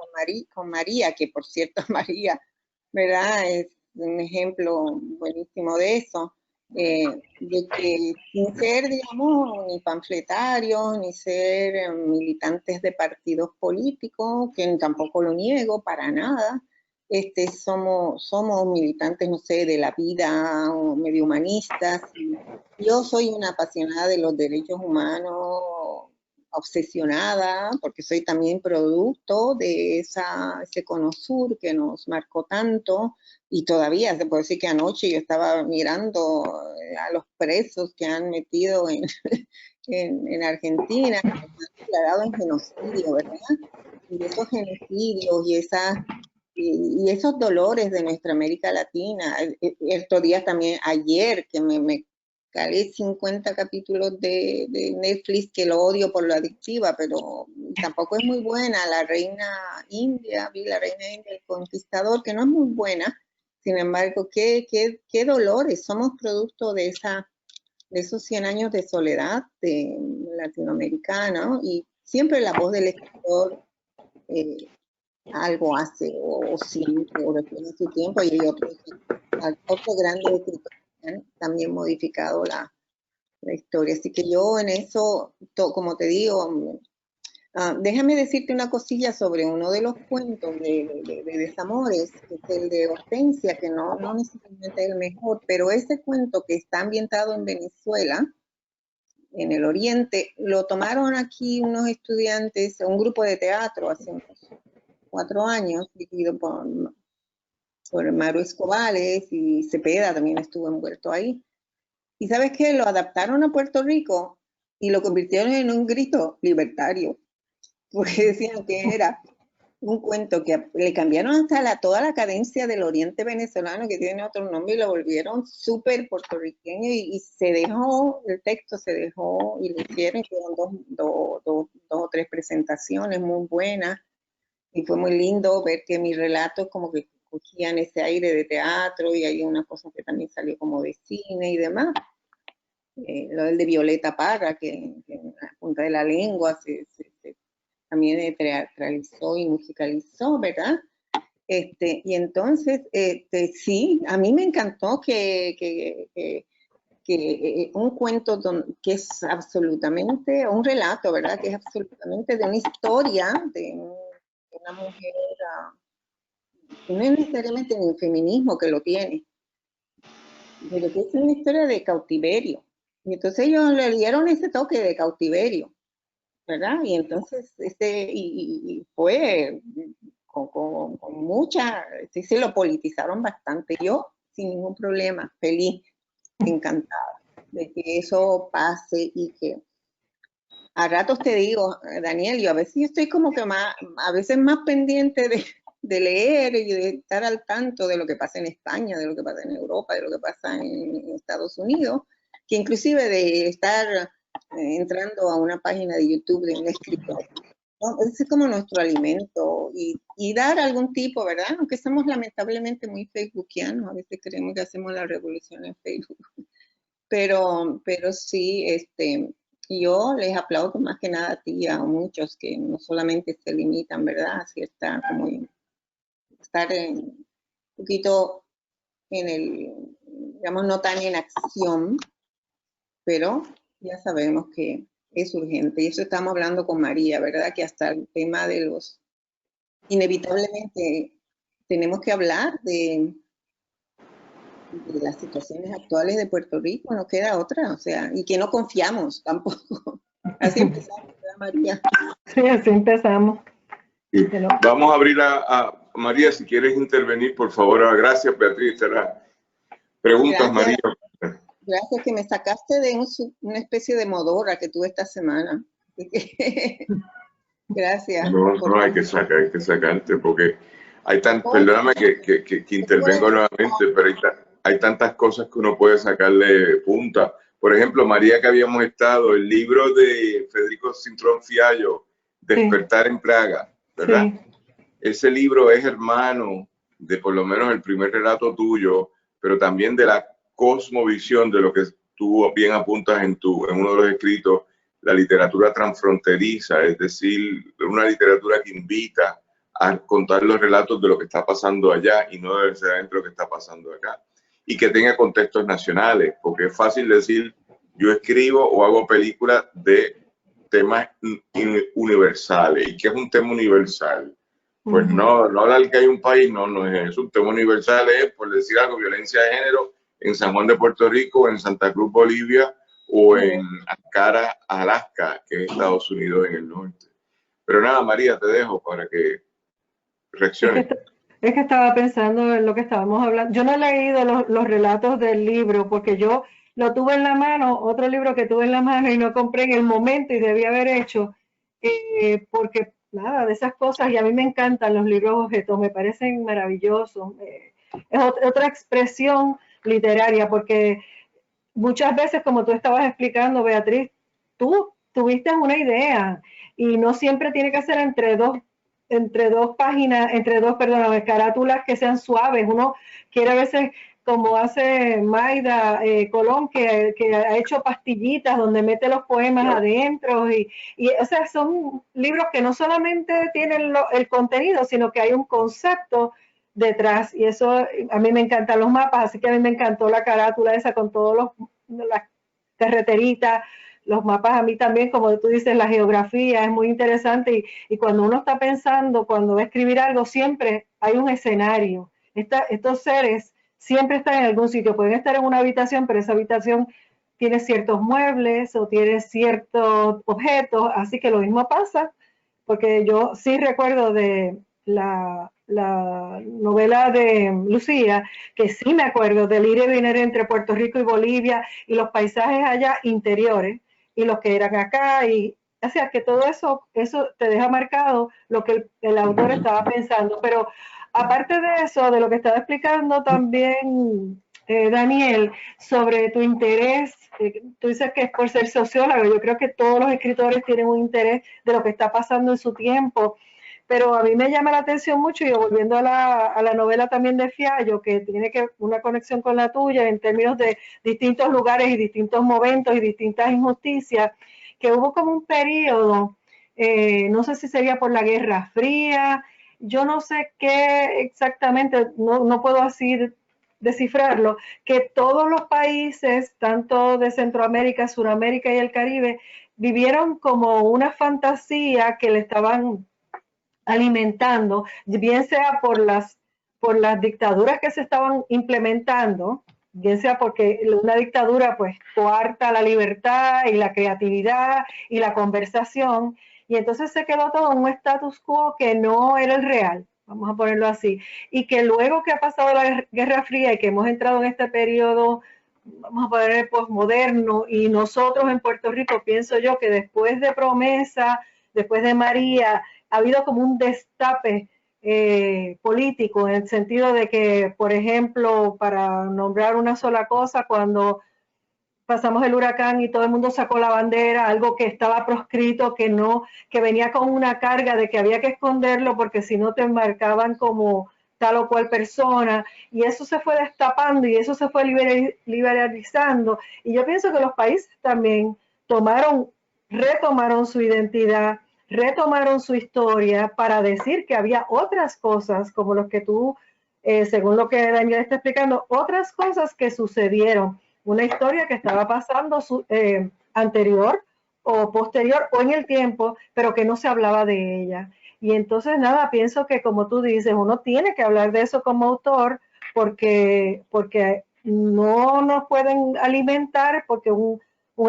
María, que por cierto María, ¿verdad? Es un ejemplo buenísimo de eso. De que sin ser, digamos, ni panfletarios, ni ser militantes de partidos políticos, que tampoco lo niego para nada, somos militantes, no sé, de la vida, o medio humanistas. Yo soy una apasionada de los derechos humanos, obsesionada, porque soy también producto de ese Cono Sur que nos marcó tanto. Y todavía se puede decir que anoche yo estaba mirando a los presos que han metido en Argentina, que han declarado en genocidio, ¿verdad? Y esos genocidios y esos dolores de nuestra América Latina. Estos días también, ayer, que me calé 50 capítulos de Netflix, que lo odio por lo adictiva, pero tampoco es muy buena. La Reina India, vi La Reina India, El Conquistador, que no es muy buena. Sin embargo, qué dolores, somos producto de esos 100 años de soledad latinoamericana, ¿no? Y siempre la voz del escritor algo hace, o siempre, o refleja su tiempo, y hay otros grandes escritores que han también modificado la historia. Así que yo en eso, como te digo, déjame decirte una cosilla sobre uno de los cuentos de Desamores, que es el de Hortensia, que no necesariamente es el mejor, pero ese cuento que está ambientado en Venezuela, en el Oriente, lo tomaron aquí unos estudiantes, un grupo de teatro hace unos 4 años, dirigido por Maru Escobales, y Cepeda también estuvo envuelto ahí. ¿Y sabes qué? Lo adaptaron a Puerto Rico y lo convirtieron en un grito libertario, porque decían que era un cuento que le cambiaron hasta toda la cadencia del Oriente venezolano, que tiene otro nombre, y lo volvieron súper puertorriqueño, y se dejó, el texto se dejó, y lo hicieron, y fueron dos o tres presentaciones muy buenas, y fue muy lindo ver que mis relatos como que cogían ese aire de teatro, y hay una cosa que también salió como de cine y demás. Lo del de Violeta Parra, que en la punta de la lengua también teatralizó y musicalizó, ¿verdad? Y entonces, sí, a mí me encantó que un cuento que es absolutamente, un relato, ¿verdad? Que es absolutamente de una historia de una mujer, no es necesariamente ni el feminismo que lo tiene, pero que es una historia de cautiverio. Y entonces ellos le dieron ese toque de cautiverio, ¿verdad? Y entonces, y fue con mucha, sí, se lo politizaron bastante. Yo, sin ningún problema, feliz, encantada de que eso pase, y que a ratos te digo, Daniel, yo a veces estoy como que a veces más pendiente de leer y de estar al tanto de lo que pasa en España, de lo que pasa en Europa, de lo que pasa en Estados Unidos, que inclusive de estar entrando a una página de YouTube de un escritor. ¿No? Ese es como nuestro alimento, y dar algún tipo, ¿verdad? Aunque somos lamentablemente muy facebookianos, a veces creemos que hacemos la revolución en Facebook, pero sí, yo les aplaudo más que nada a ti y a muchos que no solamente se limitan, ¿verdad? Así está como estar un poquito en el, digamos, no tan en acción, pero ya sabemos que es urgente. Y eso estamos hablando con María, ¿verdad? Que hasta el tema de inevitablemente tenemos que hablar de las situaciones actuales de Puerto Rico, no queda otra, o sea, y que no confiamos tampoco. Así empezamos, ¿verdad, María? Sí, así empezamos. Sí. Vamos a abrir a María, si quieres intervenir, por favor. Gracias, Beatriz. Preguntas, Gracias. María. Gracias, que me sacaste de una especie de modorra que tuve esta semana. Gracias. No hay que sacarte porque perdóname que intervengo nuevamente, pero hay tantas cosas que uno puede sacarle punta. Por ejemplo, María, que habíamos estado, el libro de Federico Cintrón Fiallo, Despertar en Praga, ¿verdad? Sí. Ese libro es hermano de por lo menos el primer relato tuyo, pero también de la cosmovisión de lo que tú bien apuntas en uno de los escritos, la literatura transfronteriza, es decir, una literatura que invita a contar los relatos de lo que está pasando allá y no necesariamente lo que está pasando acá, y que tenga contextos nacionales, porque es fácil decir, yo escribo o hago películas de temas universales. ¿Y qué es un tema universal? Pues no hablar que hay un país, no es eso. Un tema universal es, por decir algo, violencia de género en San Juan de Puerto Rico, en Santa Cruz, Bolivia, o en Ankara, Alaska, que es Estados Unidos en el norte. Pero nada, María, te dejo para que reacciones. Es que estaba pensando en lo que estábamos hablando. Yo no he leído los relatos del libro porque yo lo tuve en la mano, otro libro que tuve en la mano y no compré en el momento y debía haber hecho, porque nada, de esas cosas, y a mí me encantan los libros objetos, me parecen maravillosos. Es otra expresión literaria, porque muchas veces, como tú estabas explicando, Beatriz, tú tuviste una idea y no siempre tiene que ser entre dos páginas, perdón, carátulas que sean suaves. Uno quiere a veces, como hace Maida Colón, que ha hecho pastillitas donde mete los poemas adentro y o sea, son libros que no solamente tienen el contenido, sino que hay un concepto detrás, y eso a mí me encantan los mapas, así que a mí me encantó la carátula esa con todas las carreteritas, los mapas. A mí también, como tú dices, la geografía es muy interesante, y cuando uno está pensando, cuando va a escribir algo, siempre hay un escenario. Estos seres siempre están en algún sitio, pueden estar en una habitación, pero esa habitación tiene ciertos muebles o tiene ciertos objetos, así que lo mismo pasa, porque yo sí recuerdo de la novela de Lucía, que sí me acuerdo del ir y venir entre Puerto Rico y Bolivia y los paisajes allá interiores y los que eran acá, y o sea que todo eso te deja marcado lo que el autor estaba pensando. Pero aparte de eso, de lo que estaba explicando también Daniel, sobre tu interés, tú dices que es por ser sociólogo. Yo creo que todos los escritores tienen un interés de lo que está pasando en su tiempo, pero a mí me llama la atención mucho, y volviendo a la novela también de Fiallo, que tiene una conexión con la tuya en términos de distintos lugares y distintos momentos y distintas injusticias, que hubo como un periodo, no sé si sería por la Guerra Fría, yo no sé qué exactamente, no puedo así descifrarlo, que todos los países, tanto de Centroamérica, Suramérica y el Caribe, vivieron como una fantasía que le estaban alimentando, bien sea por las dictaduras que se estaban implementando, bien sea porque una dictadura pues coarta la libertad y la creatividad y la conversación, y entonces se quedó todo en un status quo que no era el real, vamos a ponerlo así, y que luego que ha pasado la Guerra Fría y que hemos entrado en este periodo, vamos a poner posmoderno, y nosotros en Puerto Rico, pienso yo que después de Promesa, después de María, ha habido como un destape político, en el sentido de que, por ejemplo, para nombrar una sola cosa, cuando pasamos el huracán y todo el mundo sacó la bandera, algo que estaba proscrito, que venía con una carga de que había que esconderlo porque si no te marcaban como tal o cual persona, y eso se fue destapando y eso se fue liberalizando, y yo pienso que los países también retomaron su identidad, retomaron su historia para decir que había otras cosas, como los que tú, según lo que Daniel está explicando, otras cosas que sucedieron, una historia que estaba pasando anterior o posterior o en el tiempo, pero que no se hablaba de ella. Y entonces nada, pienso que, como tú dices, uno tiene que hablar de eso como autor, porque no nos pueden alimentar, porque un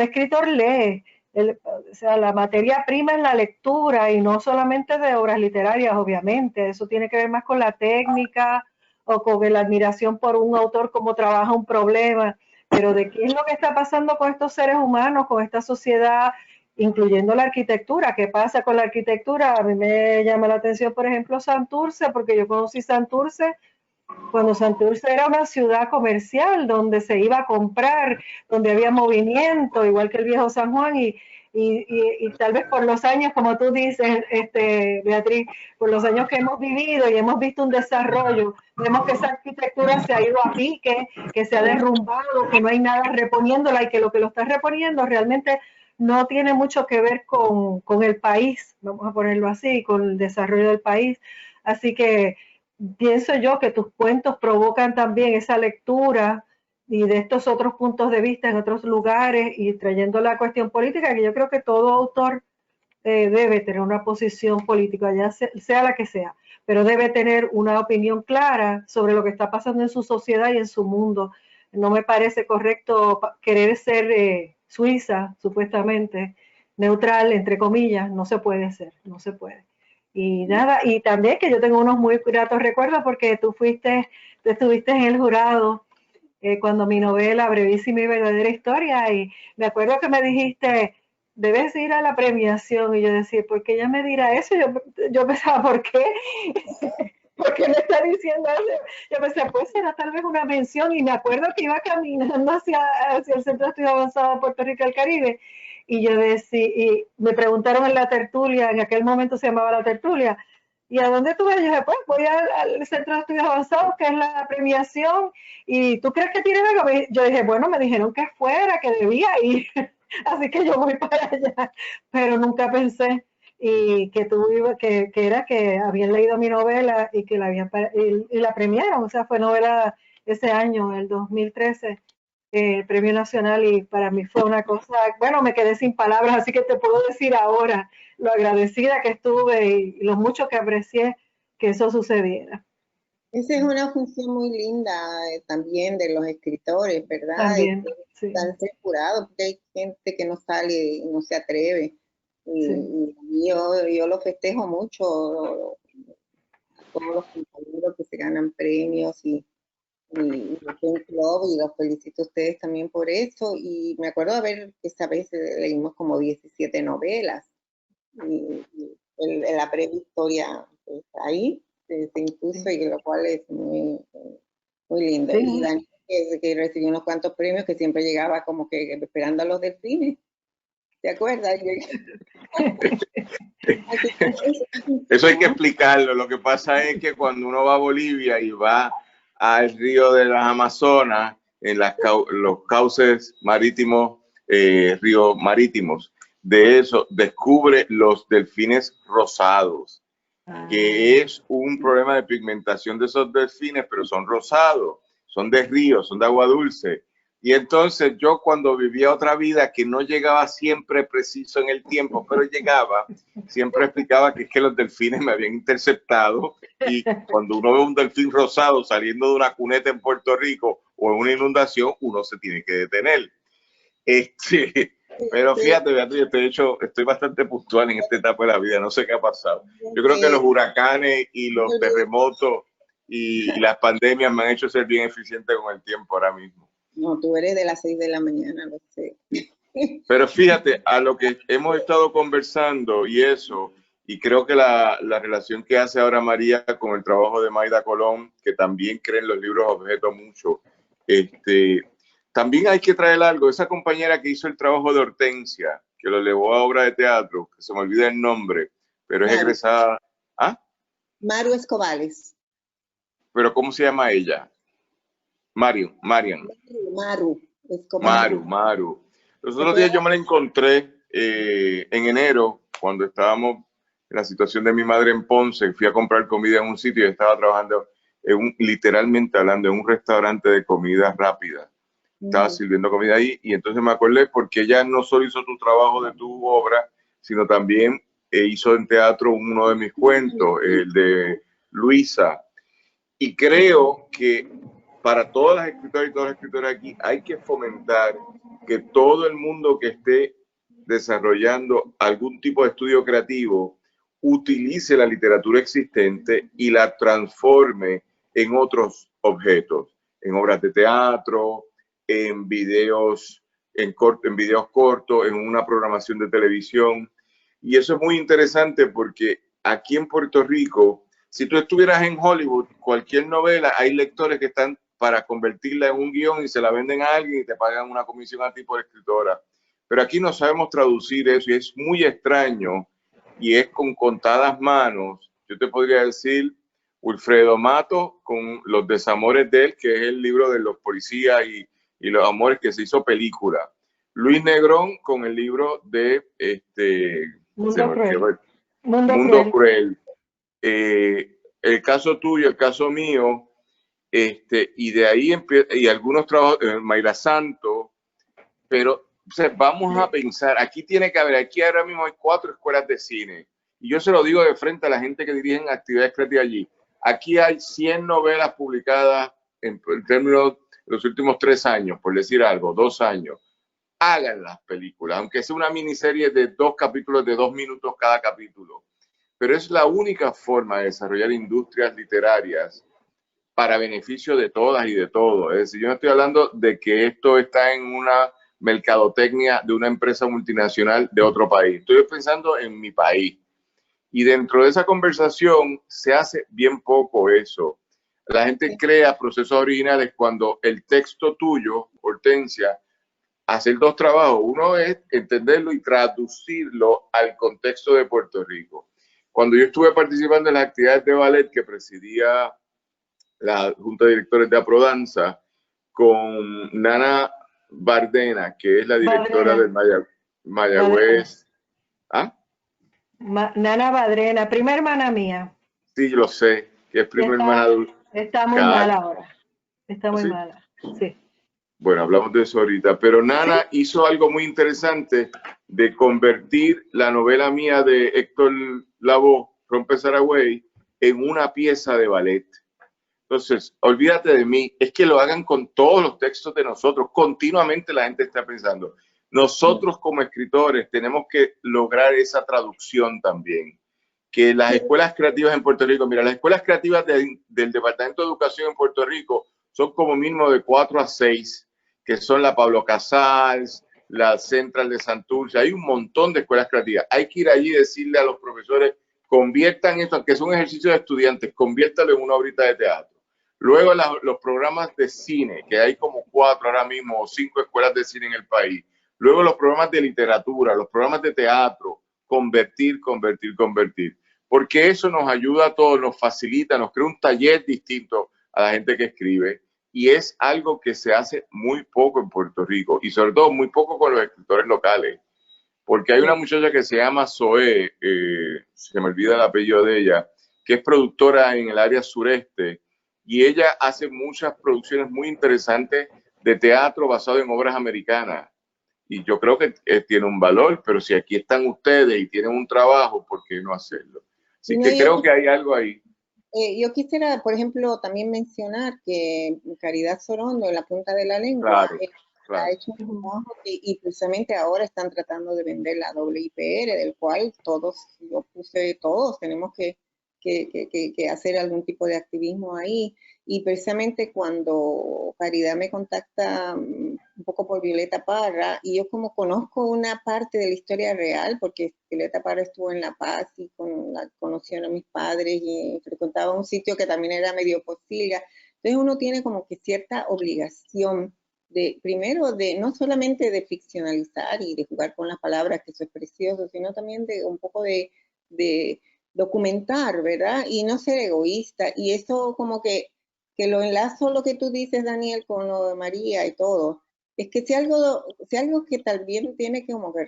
escritor lee, o sea, la materia prima es la lectura y no solamente de obras literarias, obviamente. Eso tiene que ver más con la técnica o con la admiración por un autor, cómo trabaja un problema, pero de qué es lo que está pasando con estos seres humanos, con esta sociedad, incluyendo la arquitectura. ¿Qué pasa con la arquitectura? A mí me llama la atención, por ejemplo, Santurce, porque yo conocí Santurce cuando Santurce era una ciudad comercial donde se iba a comprar, donde había movimiento, igual que el viejo San Juan, y tal vez por los años, como tú dices, Beatriz, por los años que hemos vivido y hemos visto un desarrollo, vemos que esa arquitectura se ha ido a pique, que se ha derrumbado, que no hay nada reponiéndola y que lo está reponiendo realmente no tiene mucho que ver con el país, vamos a ponerlo así, con el desarrollo del país. Así que pienso yo que tus cuentos provocan también esa lectura y de estos otros puntos de vista en otros lugares y trayendo la cuestión política, que yo creo que todo autor debe tener una posición política, ya sea la que sea, pero debe tener una opinión clara sobre lo que está pasando en su sociedad y en su mundo. No me parece correcto querer ser Suiza, supuestamente, neutral, entre comillas, no se puede ser, no se puede. Y nada, y también que yo tengo unos muy gratos recuerdos porque tú estuviste en el jurado cuando mi novela Brevísima y Verdadera Historia, y me acuerdo que me dijiste, debes ir a la premiación, y yo decía, ¿por qué ella me dirá eso? Yo pensaba, ¿por qué? ¿Por qué me está diciendo eso? Yo pensé, pues será tal vez una mención, y me acuerdo que iba caminando hacia el Centro de Estudios Avanzados de Puerto Rico y el Caribe, y yo decía, y me preguntaron en la tertulia, en aquel momento se llamaba la tertulia, ¿y a dónde tú vas? Yo dije, pues voy al Centro de Estudios Avanzados, que es la premiación, y ¿tú crees que tiene algo? Yo dije, bueno, me dijeron que fuera, que debía ir, así que yo voy para allá, pero nunca pensé y que tú que era que habían leído mi novela y que la habían y la premiaron, o sea, fue novela ese año, el 2013, Premio Nacional, y para mí fue una cosa, bueno, me quedé sin palabras, así que te puedo decir ahora lo agradecida que estuve y lo mucho que aprecié que eso sucediera. Esa es una función muy linda también de los escritores, ¿verdad? También, sí. Están jurados, porque hay gente que no sale y no se atreve. Y yo lo festejo mucho, a todos los compañeros que se ganan premios y el club, y los felicito a ustedes también por eso. Y me acuerdo de ver que esta vez leímos como 17 novelas. Y la breve historia pues, ahí se impuso, y lo cual es muy, muy lindo. Sí. Y Daniel, que recibió unos cuantos premios, que siempre llegaba como que esperando a los delfines. ¿Te acuerdas? Eso hay que explicarlo. Lo que pasa es que cuando uno va a Bolivia y va al río de las Amazonas, en los cauces marítimos, ríos marítimos, de eso descubre los delfines rosados, que es un problema de pigmentación de esos delfines, pero son rosados, son de río, son de agua dulce. Y entonces yo, cuando vivía otra vida que no llegaba siempre preciso en el tiempo, pero llegaba, siempre explicaba que es que los delfines me habían interceptado, y cuando uno ve un delfín rosado saliendo de una cuneta en Puerto Rico o en una inundación, uno se tiene que detener. Pero fíjate, Beatriz, de hecho, estoy bastante puntual en esta etapa de la vida, no sé qué ha pasado. Yo creo que los huracanes y los terremotos y las pandemias me han hecho ser bien eficiente con el tiempo ahora mismo. No, tú eres de las 6 de la mañana, lo sé. Pero fíjate, a lo que hemos estado conversando y eso, y creo que la relación que hace ahora María con el trabajo de Mayda Colón, que también cree en los libros objeto mucho, también hay que traer algo. Esa compañera que hizo el trabajo de Hortensia, que lo llevó a obra de teatro, que se me olvida el nombre, pero es egresada. ¿Ah? Maru Escobales. ¿Pero cómo se llama ella? Marian. Maru Escobales. Maru. Los otros días yo me la encontré en enero, cuando estábamos en la situación de mi madre en Ponce. Fui a comprar comida en un sitio y estaba trabajando, literalmente hablando, en un restaurante de comida rápida. Estaba sirviendo comida ahí, y entonces me acordé porque ella no solo hizo tu trabajo de tu obra, sino también hizo en teatro uno de mis cuentos, el de Luisa. Y creo que para todas las escritoras y todos los escritores aquí hay que fomentar que todo el mundo que esté desarrollando algún tipo de estudio creativo, utilice la literatura existente y la transforme en otros objetos, en obras de teatro, en videos, en videos cortos, en una programación de televisión. Y eso es muy interesante porque aquí en Puerto Rico, si tú estuvieras en Hollywood, cualquier novela, hay lectores que están para convertirla en un guión y se la venden a alguien y te pagan una comisión a ti por escritora. Pero aquí no sabemos traducir eso y es muy extraño y es con contadas manos. Yo te podría decir Wilfredo Mato con Los desamores de él, que es el libro de los policías y los amores que se hizo película. Luis Negrón con el libro de Mundo Cruel. Mundo Cruel. El caso tuyo, el caso mío, y de ahí y algunos trabajos, Mayra Santo, pero o sea, vamos a pensar, aquí tiene que haber, aquí ahora mismo hay 4 escuelas de cine, y yo se lo digo de frente a la gente que dirigen actividades creativas allí. Aquí hay 100 novelas publicadas en términos de los últimos 3 años, por decir algo, 2 años. Hagan las películas, aunque sea una miniserie de 2 capítulos de 2 minutos cada capítulo. Pero es la única forma de desarrollar industrias literarias para beneficio de todas y de todos. Es decir, yo no estoy hablando de que esto está en una mercadotecnia de una empresa multinacional de otro país. Estoy pensando en mi país. Y dentro de esa conversación se hace bien poco eso. La gente crea procesos originales cuando el texto tuyo, Hortensia, hacer 2 trabajos. Uno es entenderlo y traducirlo al contexto de Puerto Rico. Cuando yo estuve participando en las actividades de ballet que presidía la Junta de Directores de Aprodanza, con Nana Bardena, que es la directora del Mayagüez. ¿Ah? Nana Badrena, prima hermana mía. Sí, lo sé, que es prima hermana de... Está muy mala ahora. Está muy mala, sí. Bueno, hablamos de eso ahorita, pero Nana hizo algo muy interesante de convertir la novela mía de Héctor Lavoe, Rompe Saragüey, en una pieza de ballet. Entonces, olvídate de mí, es que lo hagan con todos los textos de nosotros. Continuamente la gente está pensando. Nosotros como escritores tenemos que lograr esa traducción también. Que las escuelas creativas en Puerto Rico, mira, las escuelas creativas del Departamento de Educación en Puerto Rico son como mínimo de 4 a 6, que son la Pablo Casals, la Central de Santurce. Hay un montón de escuelas creativas. Hay que ir allí y decirle a los profesores, conviertan esto, aunque es un ejercicio de estudiantes, conviértalo en una obrita de teatro. Luego los programas de cine, que hay como 4 ahora mismo, o 5 escuelas de cine en el país. Luego los programas de literatura, los programas de teatro, convertir. Porque eso nos ayuda a todos, nos facilita, nos crea un taller distinto a la gente que escribe. Y es algo que se hace muy poco en Puerto Rico y sobre todo muy poco con los escritores locales. Porque hay una muchacha que se llama Zoe, se me olvida el apellido de ella, que es productora en el área sureste. Y ella hace muchas producciones muy interesantes de teatro basado en obras americanas. Y yo creo que tiene un valor, pero si aquí están ustedes y tienen un trabajo, ¿por qué no hacerlo? Así que creo que hay algo ahí. Yo quisiera, por ejemplo, también mencionar que Caridad Sorondo, en La Punta de la Lengua, ha hecho un trabajo y precisamente ahora están tratando de vender la WIPR, del cual todos tenemos que hacer algún tipo de activismo ahí. Y precisamente cuando Caridad me contacta un poco por Violeta Parra, y yo como conozco una parte de la historia real, porque Violeta Parra estuvo en La Paz y conoció a mis padres y frecuentaba un sitio que también era medio posilga. Entonces uno tiene como que cierta obligación primero no solamente de ficcionalizar y de jugar con las palabras, que eso es precioso, sino también de un poco de documentar, ¿verdad? Y no ser egoísta. Y eso como que lo enlazo lo que tú dices, Daniel, con lo de María y todo. Es que si algo que también tiene que como que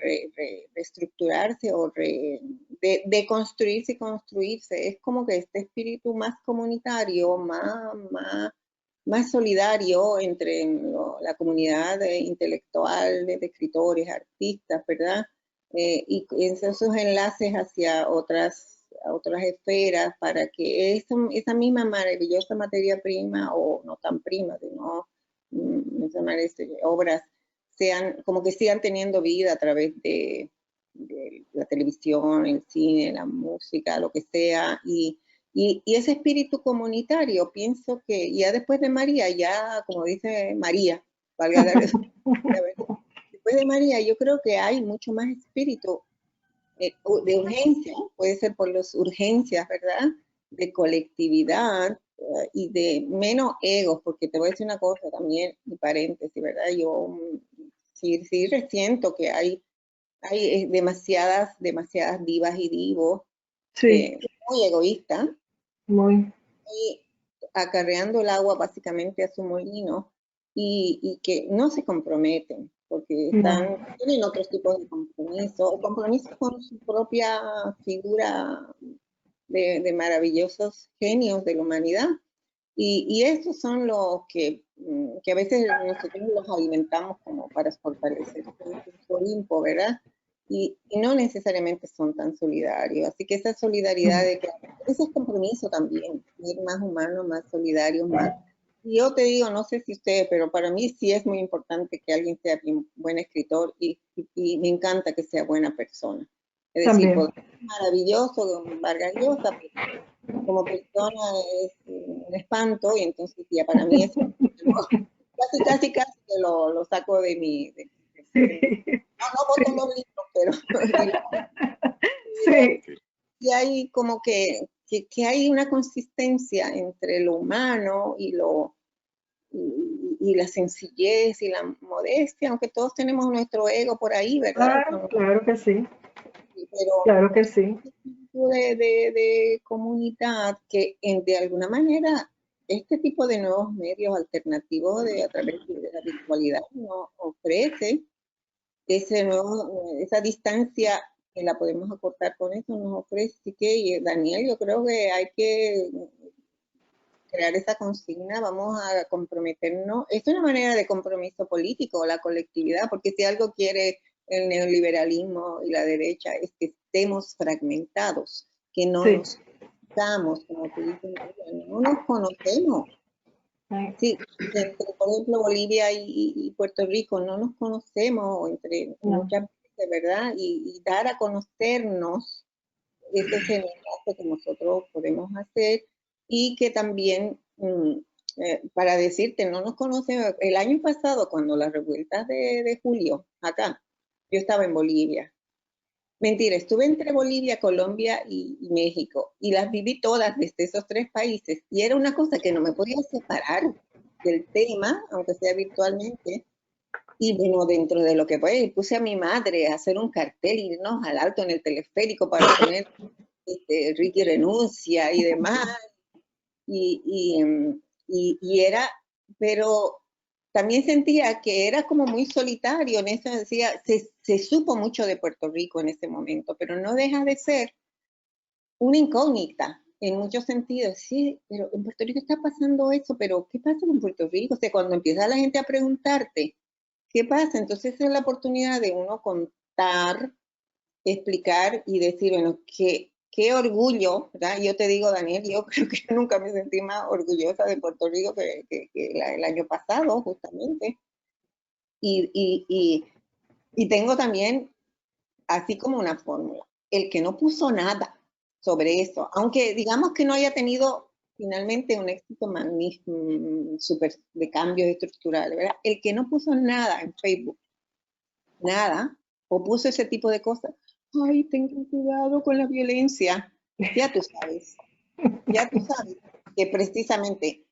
reestructurarse o deconstruirse y construirse, es como que este espíritu más comunitario, más solidario entre la comunidad intelectual, de escritores, artistas, ¿verdad? Y esos enlaces hacia otras esferas para que esa misma maravillosa materia prima, o no tan prima, sino obras, como que sigan teniendo vida a través de la televisión, el cine, la música, lo que sea, y ese espíritu comunitario, pienso que ya después de María, ya como dice María, valga la después de María, yo creo que hay mucho más espíritu de urgencia, puede ser por las urgencias, ¿verdad? De colectividad y de menos egos, porque te voy a decir una cosa también, mi paréntesis, ¿verdad? Yo sí resiento que hay demasiadas divas y divos, Sí. muy egoístas, Muy. y acarreando el agua básicamente a su molino y que no se comprometen porque tienen otros tipos de compromiso, o compromiso con su propia figura de maravillosos genios de la humanidad. Y estos son los que a veces nosotros los alimentamos como para fortalecer su Olimpo, ¿verdad? Y no necesariamente son tan solidarios. Así que esa solidaridad ese es compromiso también, ir más humanos, más solidarios, más. Y yo te digo, no sé si usted, pero para mí sí es muy importante que alguien sea bien, buen escritor y me encanta que sea buena persona. Es decir, pues, maravilloso, Vargas Llosa, pero como persona es un espanto, y entonces ya para mí es casi que lo saco de mi... no voto los libros, pero y hay como que hay una consistencia entre lo humano y la sencillez y la modestia, aunque todos tenemos nuestro ego por ahí, ¿verdad? Claro que sí. Pero claro que sí. De comunidad que de alguna manera este tipo de nuevos medios alternativos a través de la virtualidad nos ofrece esa distancia que la podemos acortar con eso, nos ofrece. Así que, Daniel, yo creo que hay que crear esa consigna, vamos a comprometernos. Es una manera de compromiso político, la colectividad, porque si algo quiere el neoliberalismo y la derecha es que estemos fragmentados, que no nos conozcamos, como tú dices, no nos conocemos. Sí, entre, por ejemplo, Bolivia y Puerto Rico no nos conocemos, entre muchas veces, ¿verdad? Y dar a conocernos ese enlace que nosotros podemos hacer y que también, para decirte, no nos conocemos. El año pasado, cuando las revueltas de julio, acá, yo estaba en Bolivia. Mentira, estuve entre Bolivia, Colombia y México, y las viví todas desde esos 3 países, y era una cosa que no me podía separar del tema, aunque sea virtualmente. Y bueno, dentro de lo que puse a mi madre a hacer un cartel, irnos al alto en el teleférico para poner Ricky renuncia y demás. Y era, pero también sentía que era como muy solitario en eso. Decía, se supo mucho de Puerto Rico en ese momento, pero no deja de ser una incógnita en muchos sentidos. Sí, pero en Puerto Rico está pasando eso, pero ¿qué pasa con Puerto Rico? O sea, cuando empieza la gente a preguntarte, ¿qué pasa? Entonces es la oportunidad de uno contar, explicar y decir, bueno, qué orgullo, ¿verdad? Yo te digo, Daniel, yo creo que nunca me sentí más orgullosa de Puerto Rico que el año pasado, justamente. Y tengo también, así como una fórmula, el que no puso nada sobre eso, aunque digamos que no haya tenido finalmente un éxito magnífico, súper de cambios estructurales, ¿verdad? El que no puso nada en Facebook, nada, o puso ese tipo de cosas, ay, tengan cuidado con la violencia. Ya tú sabes que precisamente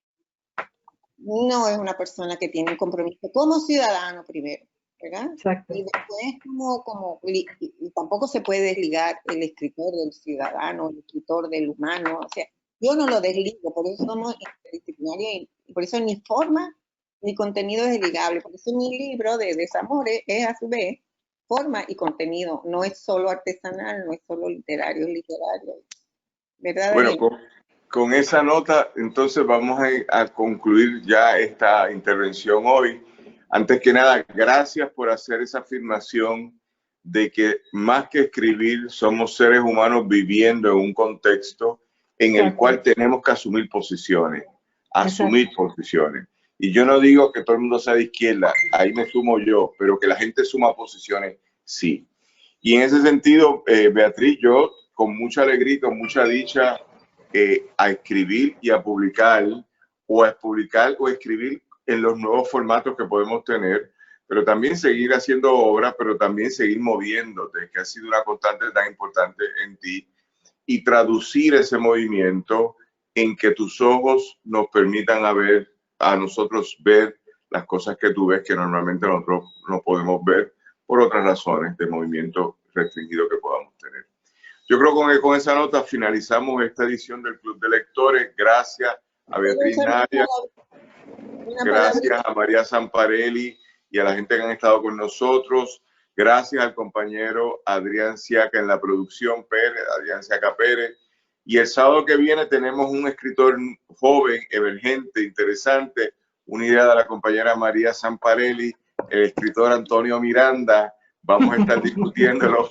no es una persona que tiene un compromiso como ciudadano primero, ¿verdad? Exacto. Y después y tampoco se puede desligar el escritor del ciudadano, el escritor del humano, o sea, yo no lo desligo, por eso somos interdisciplinarios y por eso ni forma ni contenido es desligable, por eso mi libro de Desamores es a su vez forma y contenido, no es solo artesanal, no es solo literario, es literario, ¿verdad? Bueno, con esa nota, entonces vamos a concluir ya esta intervención hoy. Antes que nada, gracias por hacer esa afirmación de que más que escribir, somos seres humanos viviendo en un contexto en el cual tenemos que asumir posiciones, posiciones. Y yo no digo que todo el mundo sea de izquierda, ahí me sumo yo, pero que la gente suma posiciones, sí. Y en ese sentido, Beatriz, yo con mucha alegría y con mucha dicha a escribir y a publicar o escribir en los nuevos formatos que podemos tener, pero también seguir haciendo obras, pero también seguir moviéndote, que ha sido una constante tan importante en ti, y traducir ese movimiento en que tus ojos nos permitan a nosotros ver las cosas que tú ves que normalmente nosotros no podemos ver por otras razones de movimiento restringido que podamos tener. Yo creo que con esa nota finalizamos esta edición del Club de Lectores. Gracias a Beatriz Navia, gracias a María Zamparelli y a la gente que han estado con nosotros. Gracias al compañero Adrián Siaca en la producción, Adrián Siaca Pérez. Y el sábado que viene tenemos un escritor joven, emergente, interesante, una idea de la compañera María Zamparelli, el escritor Antonio Miranda. Vamos a estar discutiéndolo.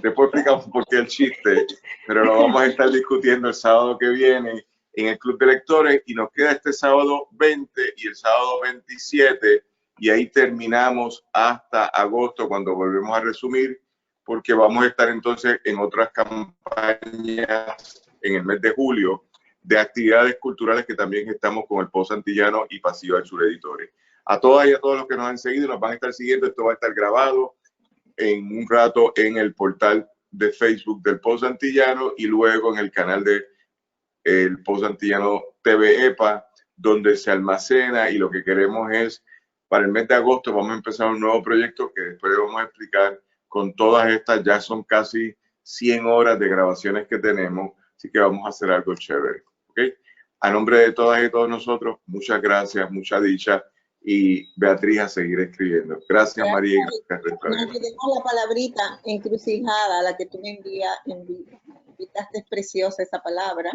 Después explicamos por qué el chiste, pero lo vamos a estar discutiendo el sábado que viene en el Club de Lectores, y nos queda este sábado 20 y el sábado 27, y ahí terminamos hasta agosto, cuando volvemos a resumir, porque vamos a estar entonces en otras campañas en el mes de julio de actividades culturales que también estamos con el Pozo Antillano y Pasillo del Sur Editores. A todas y a todos los que nos han seguido, nos van a estar siguiendo, esto va a estar grabado en un rato en el portal de Facebook del Pozo Antillano y luego en el canal de el Pozo Antillano TV EPA, donde se almacena, y lo que queremos es, para el mes de agosto vamos a empezar un nuevo proyecto que después vamos a explicar. Con todas estas ya son casi 100 horas de grabaciones que tenemos, así que vamos a hacer algo chévere, ¿ok? A nombre de todas y todos nosotros, muchas gracias, mucha dicha, y Beatriz a seguir escribiendo. Gracias, María. Gracias, la palabrita encrucijada, la que tú me invitaste, es preciosa esa palabra.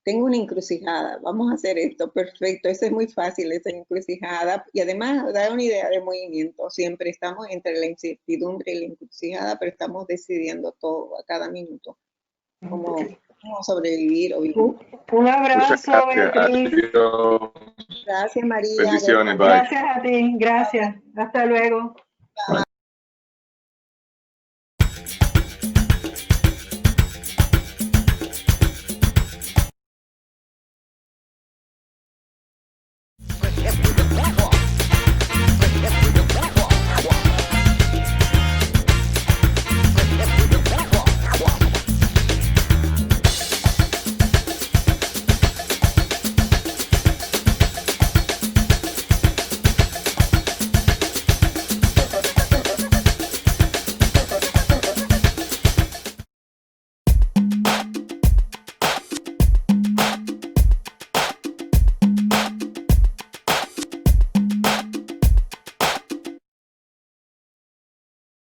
Tengo una encrucijada, vamos a hacer esto, perfecto, eso es muy fácil, esa encrucijada, y además da una idea de movimiento. Siempre estamos entre la incertidumbre y la encrucijada, pero estamos decidiendo todo a cada minuto, cómo sobrevivir o vivir. Un abrazo, Beatriz. Gracias, María. Bendiciones, bye. Gracias a ti, gracias. Hasta luego. Bye.